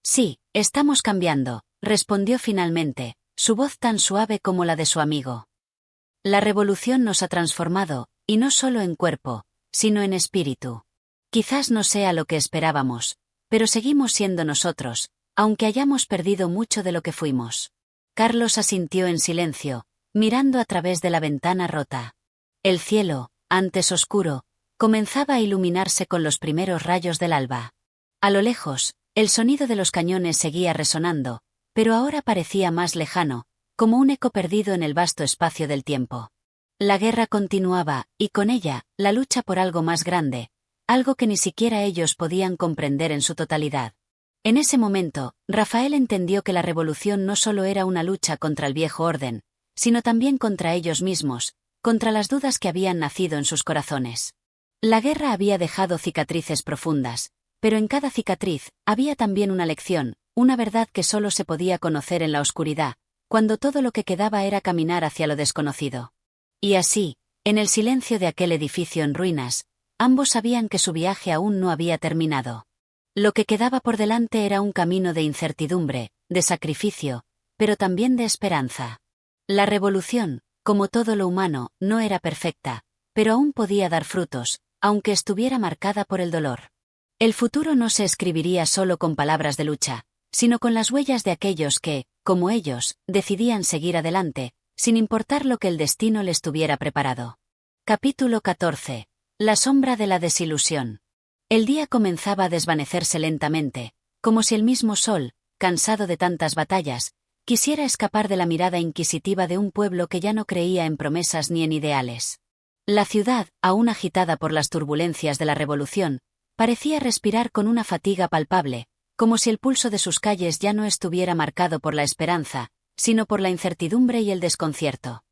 «Sí, estamos cambiando», respondió finalmente, su voz tan suave como la de su amigo. «La revolución nos ha transformado, y no solo en cuerpo, sino en espíritu. Quizás no sea lo que esperábamos, pero seguimos siendo nosotros, aunque hayamos perdido mucho de lo que fuimos». Carlos asintió en silencio, mirando a través de la ventana rota. El cielo, antes oscuro, comenzaba a iluminarse con los primeros rayos del alba. A lo lejos, el sonido de los cañones seguía resonando, pero ahora parecía más lejano, como un eco perdido en el vasto espacio del tiempo. La guerra continuaba, y con ella, la lucha por algo más grande, algo que ni siquiera ellos podían comprender en su totalidad. En ese momento, Rafael entendió que la revolución no solo era una lucha contra el viejo orden, sino también contra ellos mismos, contra las dudas que habían nacido en sus corazones. La guerra había dejado cicatrices profundas, pero en cada cicatriz había también una lección, una verdad que solo se podía conocer en la oscuridad, cuando todo lo que quedaba era caminar hacia lo desconocido. Y así, en el silencio de aquel edificio en ruinas, ambos sabían que su viaje aún no había terminado. Lo que quedaba por delante era un camino de incertidumbre, de sacrificio, pero también de esperanza. La revolución, como todo lo humano, no era perfecta, pero aún podía dar frutos, aunque estuviera marcada por el dolor. El futuro no se escribiría solo con palabras de lucha, sino con las huellas de aquellos que, como ellos, decidían seguir adelante, sin importar lo que el destino les tuviera preparado. Capítulo 14. La sombra de la desilusión. El día comenzaba a desvanecerse lentamente, como si el mismo sol, cansado de tantas batallas, quisiera escapar de la mirada inquisitiva de un pueblo que ya no creía en promesas ni en ideales. La ciudad, aún agitada por las turbulencias de la revolución, parecía respirar con una fatiga palpable, como si el pulso de sus calles ya no estuviera marcado por la esperanza, sino por la incertidumbre y el desconcierto.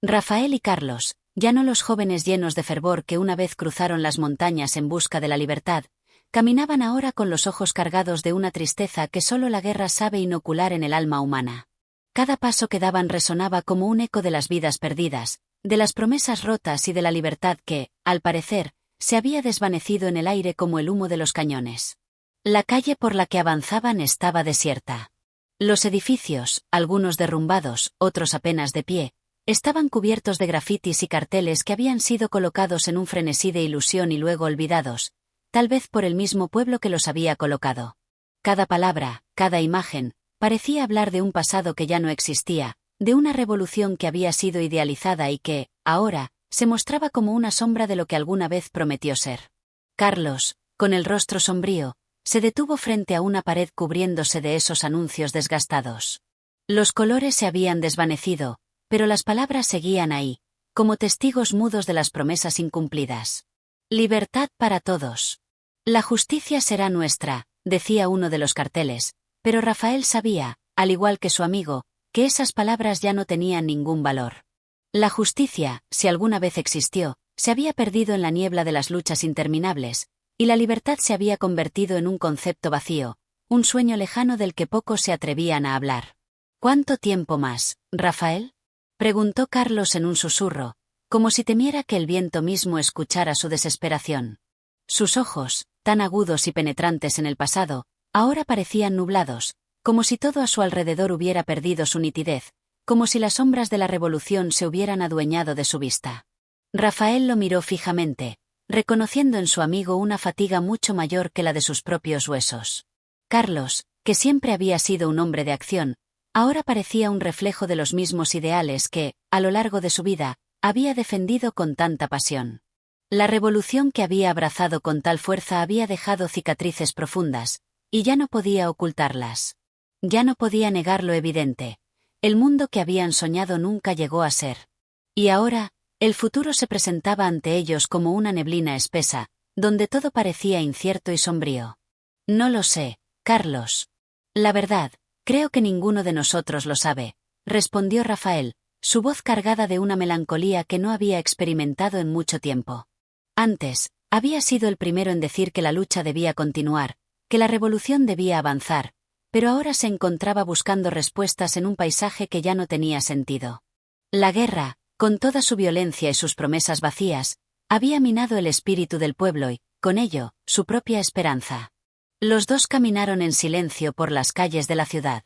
Rafael y Carlos, ya no los jóvenes llenos de fervor que una vez cruzaron las montañas en busca de la libertad, caminaban ahora con los ojos cargados de una tristeza que solo la guerra sabe inocular en el alma humana. Cada paso que daban resonaba como un eco de las vidas perdidas, de las promesas rotas y de la libertad que, al parecer, se había desvanecido en el aire como el humo de los cañones. La calle por la que avanzaban estaba desierta. Los edificios, algunos derrumbados, otros apenas de pie, estaban cubiertos de grafitis y carteles que habían sido colocados en un frenesí de ilusión y luego olvidados, tal vez por el mismo pueblo que los había colocado. Cada palabra, cada imagen, parecía hablar de un pasado que ya no existía, de una revolución que había sido idealizada y que, ahora, se mostraba como una sombra de lo que alguna vez prometió ser. Carlos, con el rostro sombrío, se detuvo frente a una pared cubriéndose de esos anuncios desgastados. Los colores se habían desvanecido, pero las palabras seguían ahí, como testigos mudos de las promesas incumplidas. Libertad para todos. La justicia será nuestra, decía uno de los carteles, pero Rafael sabía, al igual que su amigo, que esas palabras ya no tenían ningún valor. La justicia, si alguna vez existió, se había perdido en la niebla de las luchas interminables, y la libertad se había convertido en un concepto vacío, un sueño lejano del que pocos se atrevían a hablar. ¿Cuánto tiempo más, Rafael? Preguntó Carlos en un susurro, como si temiera que el viento mismo escuchara su desesperación. Sus ojos, tan agudos y penetrantes en el pasado, ahora parecían nublados, como si todo a su alrededor hubiera perdido su nitidez, como si las sombras de la revolución se hubieran adueñado de su vista. Rafael lo miró fijamente, reconociendo en su amigo una fatiga mucho mayor que la de sus propios huesos. Carlos, que siempre había sido un hombre de acción, ahora parecía un reflejo de los mismos ideales que, a lo largo de su vida, había defendido con tanta pasión. La revolución que había abrazado con tal fuerza había dejado cicatrices profundas, y ya no podía ocultarlas. Ya no podía negar lo evidente. El mundo que habían soñado nunca llegó a ser. Y ahora, el futuro se presentaba ante ellos como una neblina espesa, donde todo parecía incierto y sombrío. No lo sé, Carlos. La verdad, creo que ninguno de nosotros lo sabe, respondió Rafael, su voz cargada de una melancolía que no había experimentado en mucho tiempo. Antes, había sido el primero en decir que la lucha debía continuar, que la revolución debía avanzar, pero ahora se encontraba buscando respuestas en un paisaje que ya no tenía sentido. La guerra, con toda su violencia y sus promesas vacías, había minado el espíritu del pueblo y, con ello, su propia esperanza. Los dos caminaron en silencio por las calles de la ciudad.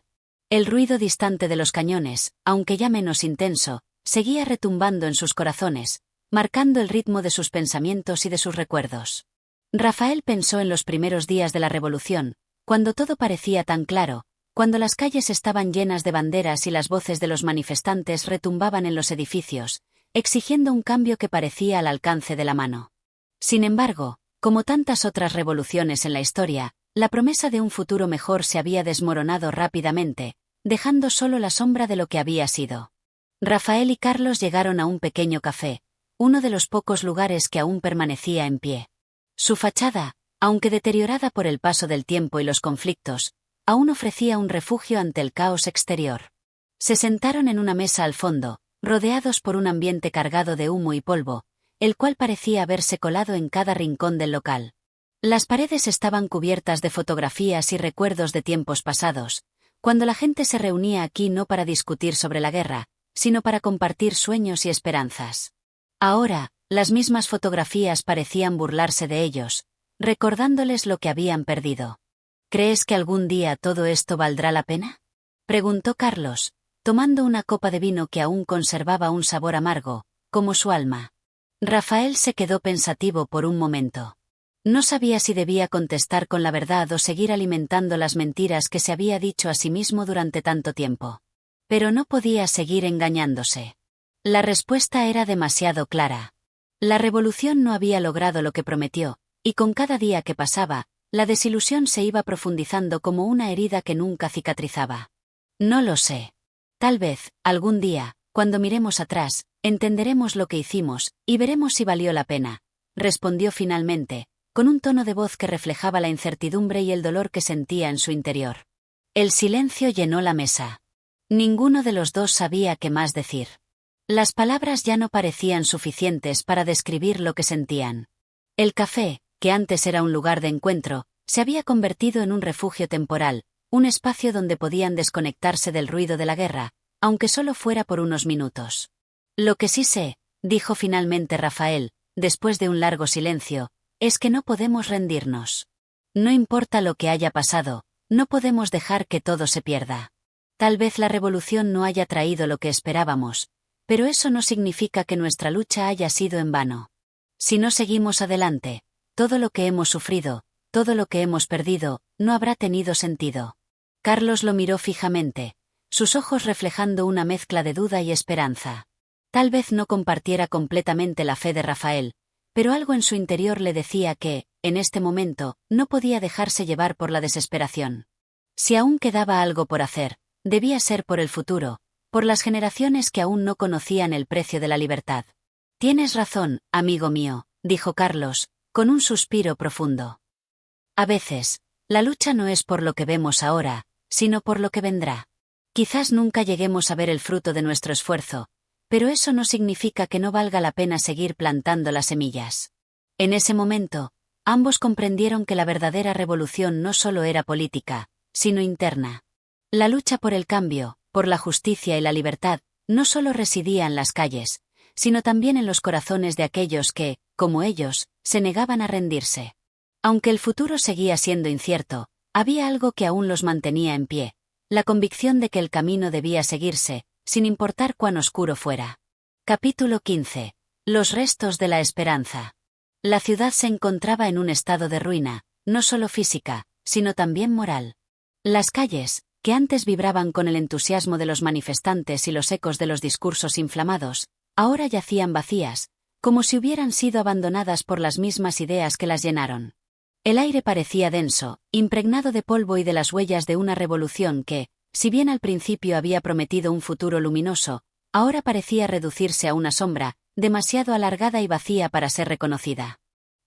El ruido distante de los cañones, aunque ya menos intenso, seguía retumbando en sus corazones, marcando el ritmo de sus pensamientos y de sus recuerdos. Rafael pensó en los primeros días de la revolución, cuando todo parecía tan claro, cuando las calles estaban llenas de banderas y las voces de los manifestantes retumbaban en los edificios, exigiendo un cambio que parecía al alcance de la mano. Sin embargo, como tantas otras revoluciones en la historia, la promesa de un futuro mejor se había desmoronado rápidamente, dejando solo la sombra de lo que había sido. Rafael y Carlos llegaron a un pequeño café, uno de los pocos lugares que aún permanecía en pie. Su fachada, aunque deteriorada por el paso del tiempo y los conflictos, aún ofrecía un refugio ante el caos exterior. Se sentaron en una mesa al fondo, rodeados por un ambiente cargado de humo y polvo, el cual parecía haberse colado en cada rincón del local. Las paredes estaban cubiertas de fotografías y recuerdos de tiempos pasados, cuando la gente se reunía aquí no para discutir sobre la guerra, sino para compartir sueños y esperanzas. Ahora, las mismas fotografías parecían burlarse de ellos, recordándoles lo que habían perdido. ¿Crees que algún día todo esto valdrá la pena? Preguntó Carlos, tomando una copa de vino que aún conservaba un sabor amargo, como su alma. Rafael se quedó pensativo por un momento. No sabía si debía contestar con la verdad o seguir alimentando las mentiras que se había dicho a sí mismo durante tanto tiempo. Pero no podía seguir engañándose. La respuesta era demasiado clara. La revolución no había logrado lo que prometió, y con cada día que pasaba, la desilusión se iba profundizando como una herida que nunca cicatrizaba. No lo sé. Tal vez, algún día, cuando miremos atrás, entenderemos lo que hicimos, y veremos si valió la pena, respondió finalmente, con un tono de voz que reflejaba la incertidumbre y el dolor que sentía en su interior. El silencio llenó la mesa. Ninguno de los dos sabía qué más decir. Las palabras ya no parecían suficientes para describir lo que sentían. El café, que antes era un lugar de encuentro, se había convertido en un refugio temporal, un espacio donde podían desconectarse del ruido de la guerra, aunque solo fuera por unos minutos. Lo que sí sé, dijo finalmente Rafael, después de un largo silencio, es que no podemos rendirnos. No importa lo que haya pasado, no podemos dejar que todo se pierda. Tal vez la revolución no haya traído lo que esperábamos, pero eso no significa que nuestra lucha haya sido en vano. Si no seguimos adelante, todo lo que hemos sufrido, todo lo que hemos perdido, no habrá tenido sentido. Carlos lo miró fijamente, sus ojos reflejando una mezcla de duda y esperanza. Tal vez no compartiera completamente la fe de Rafael, pero algo en su interior le decía que, en este momento, no podía dejarse llevar por la desesperación. Si aún quedaba algo por hacer, debía ser por el futuro, por las generaciones que aún no conocían el precio de la libertad. Tienes razón, amigo mío, dijo Carlos, con un suspiro profundo. A veces, la lucha no es por lo que vemos ahora, sino por lo que vendrá. Quizás nunca lleguemos a ver el fruto de nuestro esfuerzo, pero eso no significa que no valga la pena seguir plantando las semillas. En ese momento, ambos comprendieron que la verdadera revolución no solo era política, sino interna. La lucha por el cambio, por la justicia y la libertad, no solo residía en las calles, sino también en los corazones de aquellos que, como ellos, se negaban a rendirse. Aunque el futuro seguía siendo incierto, había algo que aún los mantenía en pie, la convicción de que el camino debía seguirse, sin importar cuán oscuro fuera. Capítulo 15. Los restos de la esperanza. La ciudad se encontraba en un estado de ruina, no solo física, sino también moral. Las calles, que antes vibraban con el entusiasmo de los manifestantes y los ecos de los discursos inflamados, ahora yacían vacías, como si hubieran sido abandonadas por las mismas ideas que las llenaron. El aire parecía denso, impregnado de polvo y de las huellas de una revolución que, si bien al principio había prometido un futuro luminoso, ahora parecía reducirse a una sombra, demasiado alargada y vacía para ser reconocida.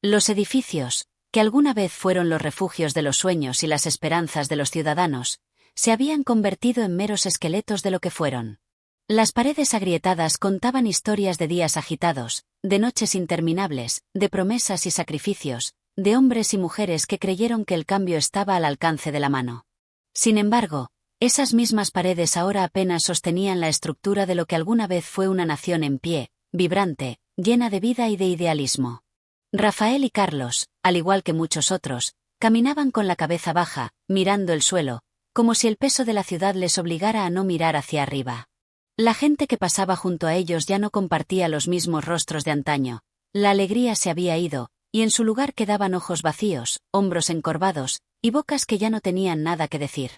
Los edificios, que alguna vez fueron los refugios de los sueños y las esperanzas de los ciudadanos, se habían convertido en meros esqueletos de lo que fueron. Las paredes agrietadas contaban historias de días agitados, de noches interminables, de promesas y sacrificios, de hombres y mujeres que creyeron que el cambio estaba al alcance de la mano. Sin embargo, esas mismas paredes ahora apenas sostenían la estructura de lo que alguna vez fue una nación en pie, vibrante, llena de vida y de idealismo. Rafael y Carlos, al igual que muchos otros, caminaban con la cabeza baja, mirando el suelo, como si el peso de la ciudad les obligara a no mirar hacia arriba. La gente que pasaba junto a ellos ya no compartía los mismos rostros de antaño, la alegría se había ido, y en su lugar quedaban ojos vacíos, hombros encorvados, y bocas que ya no tenían nada que decir.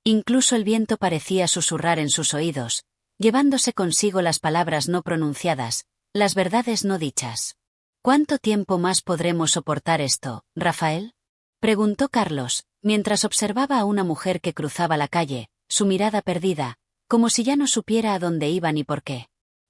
Incluso el viento parecía susurrar en sus oídos, llevándose consigo las palabras no pronunciadas, las verdades no dichas. ¿Cuánto tiempo más podremos soportar esto, Rafael? Preguntó Carlos, mientras observaba a una mujer que cruzaba la calle, su mirada perdida, como si ya no supiera a dónde iba ni por qué.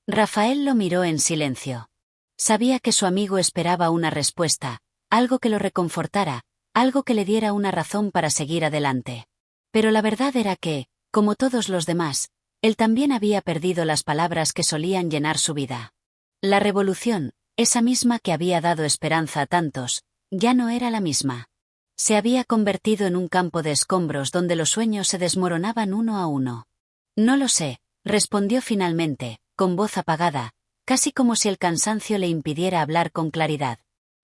Rafael lo miró en silencio. Sabía que su amigo esperaba una respuesta, algo que lo reconfortara, algo que le diera una razón para seguir adelante. Pero la verdad era que, como todos los demás, él también había perdido las palabras que solían llenar su vida. La revolución, esa misma que había dado esperanza a tantos, ya no era la misma. Se había convertido en un campo de escombros donde los sueños se desmoronaban uno a uno. No lo sé, respondió finalmente, con voz apagada, casi como si el cansancio le impidiera hablar con claridad.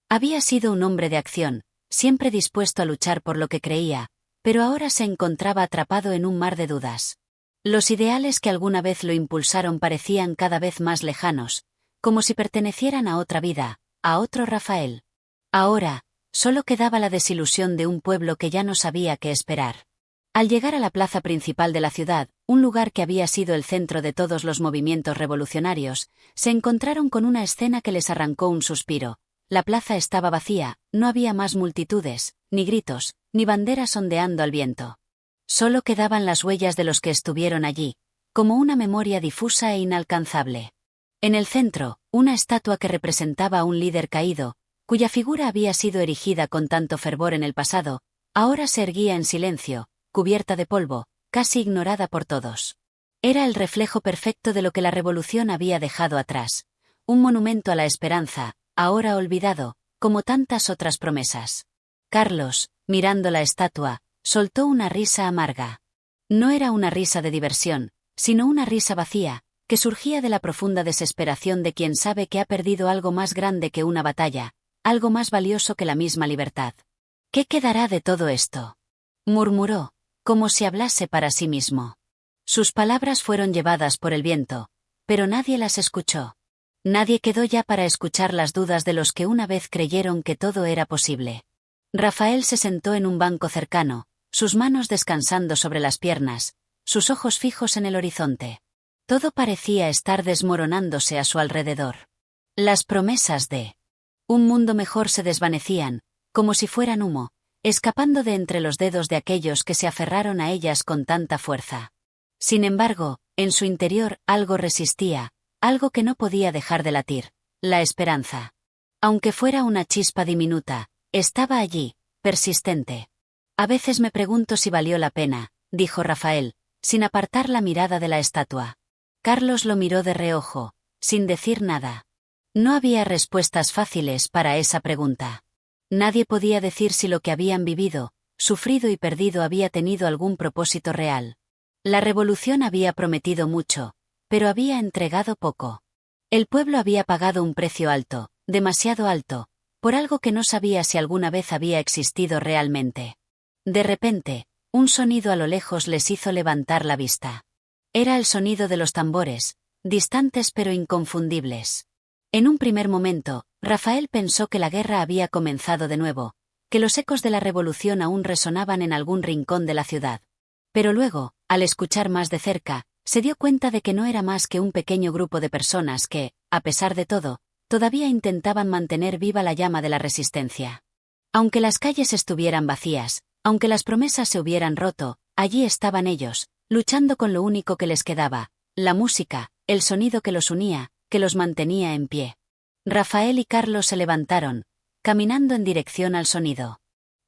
Había sido un hombre de acción, siempre dispuesto a luchar por lo que creía, pero ahora se encontraba atrapado en un mar de dudas. Los ideales que alguna vez lo impulsaron parecían cada vez más lejanos, como si pertenecieran a otra vida, a otro Rafael. Ahora, solo quedaba la desilusión de un pueblo que ya no sabía qué esperar. Al llegar a la plaza principal de la ciudad, un lugar que había sido el centro de todos los movimientos revolucionarios, se encontraron con una escena que les arrancó un suspiro. La plaza estaba vacía, no había más multitudes, ni gritos, ni banderas ondeando al viento. Solo quedaban las huellas de los que estuvieron allí, como una memoria difusa e inalcanzable. En el centro, una estatua que representaba a un líder caído, cuya figura había sido erigida con tanto fervor en el pasado, ahora se erguía en silencio, cubierta de polvo, casi ignorada por todos. Era el reflejo perfecto de lo que la revolución había dejado atrás, un monumento a la esperanza, ahora olvidado, como tantas otras promesas. Carlos, mirando la estatua, soltó una risa amarga. No era una risa de diversión, sino una risa vacía, que surgía de la profunda desesperación de quien sabe que ha perdido algo más grande que una batalla, algo más valioso que la misma libertad. ¿Qué quedará de todo esto?, murmuró, como si hablase para sí mismo. Sus palabras fueron llevadas por el viento, pero nadie las escuchó. Nadie quedó ya para escuchar las dudas de los que una vez creyeron que todo era posible. Rafael se sentó en un banco cercano, sus manos descansando sobre las piernas, sus ojos fijos en el horizonte. Todo parecía estar desmoronándose a su alrededor. Las promesas de un mundo mejor se desvanecían, como si fueran humo, escapando de entre los dedos de aquellos que se aferraron a ellas con tanta fuerza. Sin embargo, en su interior algo resistía, algo que no podía dejar de latir, la esperanza. Aunque fuera una chispa diminuta, estaba allí, persistente. A veces me pregunto si valió la pena, dijo Rafael, sin apartar la mirada de la estatua. Carlos lo miró de reojo, sin decir nada. No había respuestas fáciles para esa pregunta. Nadie podía decir si lo que habían vivido, sufrido y perdido había tenido algún propósito real. La revolución había prometido mucho, pero había entregado poco. El pueblo había pagado un precio alto, demasiado alto, por algo que no sabía si alguna vez había existido realmente. De repente, un sonido a lo lejos les hizo levantar la vista. Era el sonido de los tambores, distantes pero inconfundibles. En un primer momento, Rafael pensó que la guerra había comenzado de nuevo, que los ecos de la revolución aún resonaban en algún rincón de la ciudad. Pero luego, al escuchar más de cerca, se dio cuenta de que no era más que un pequeño grupo de personas que, a pesar de todo, todavía intentaban mantener viva la llama de la resistencia. Aunque las calles estuvieran vacías, aunque las promesas se hubieran roto, allí estaban ellos, luchando con lo único que les quedaba, la música, el sonido que los unía, que los mantenía en pie. Rafael y Carlos se levantaron, caminando en dirección al sonido.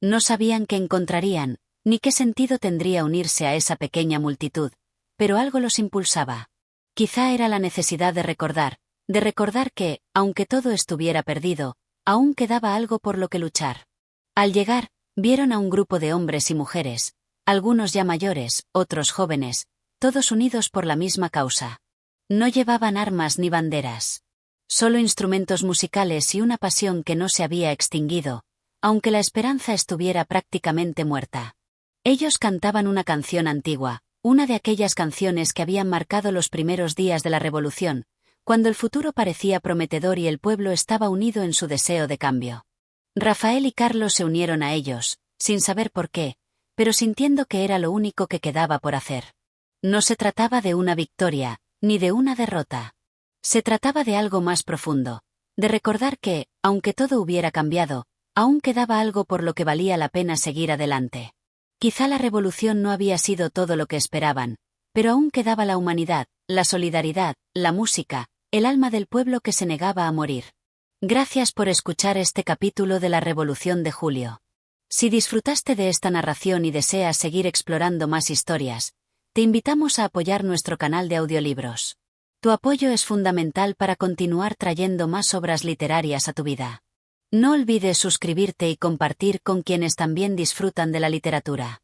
No sabían qué encontrarían, ni qué sentido tendría unirse a esa pequeña multitud, pero algo los impulsaba. Quizá era la necesidad de recordar que, aunque todo estuviera perdido, aún quedaba algo por lo que luchar. Al llegar, vieron a un grupo de hombres y mujeres, algunos ya mayores, otros jóvenes, todos unidos por la misma causa. No llevaban armas ni banderas. Solo instrumentos musicales y una pasión que no se había extinguido, aunque la esperanza estuviera prácticamente muerta. Ellos cantaban una canción antigua, una de aquellas canciones que habían marcado los primeros días de la revolución, cuando el futuro parecía prometedor y el pueblo estaba unido en su deseo de cambio. Rafael y Carlos se unieron a ellos, sin saber por qué, pero sintiendo que era lo único que quedaba por hacer. No se trataba de una victoria, ni de una derrota. Se trataba de algo más profundo, de recordar que, aunque todo hubiera cambiado, aún quedaba algo por lo que valía la pena seguir adelante. Quizá la revolución no había sido todo lo que esperaban, pero aún quedaba la humanidad, la solidaridad, la música, el alma del pueblo que se negaba a morir. Gracias por escuchar este capítulo de la Revolución de Julio. Si disfrutaste de esta narración y deseas seguir explorando más historias, te invitamos a apoyar nuestro canal de audiolibros. Tu apoyo es fundamental para continuar trayendo más obras literarias a tu vida. No olvides suscribirte y compartir con quienes también disfrutan de la literatura.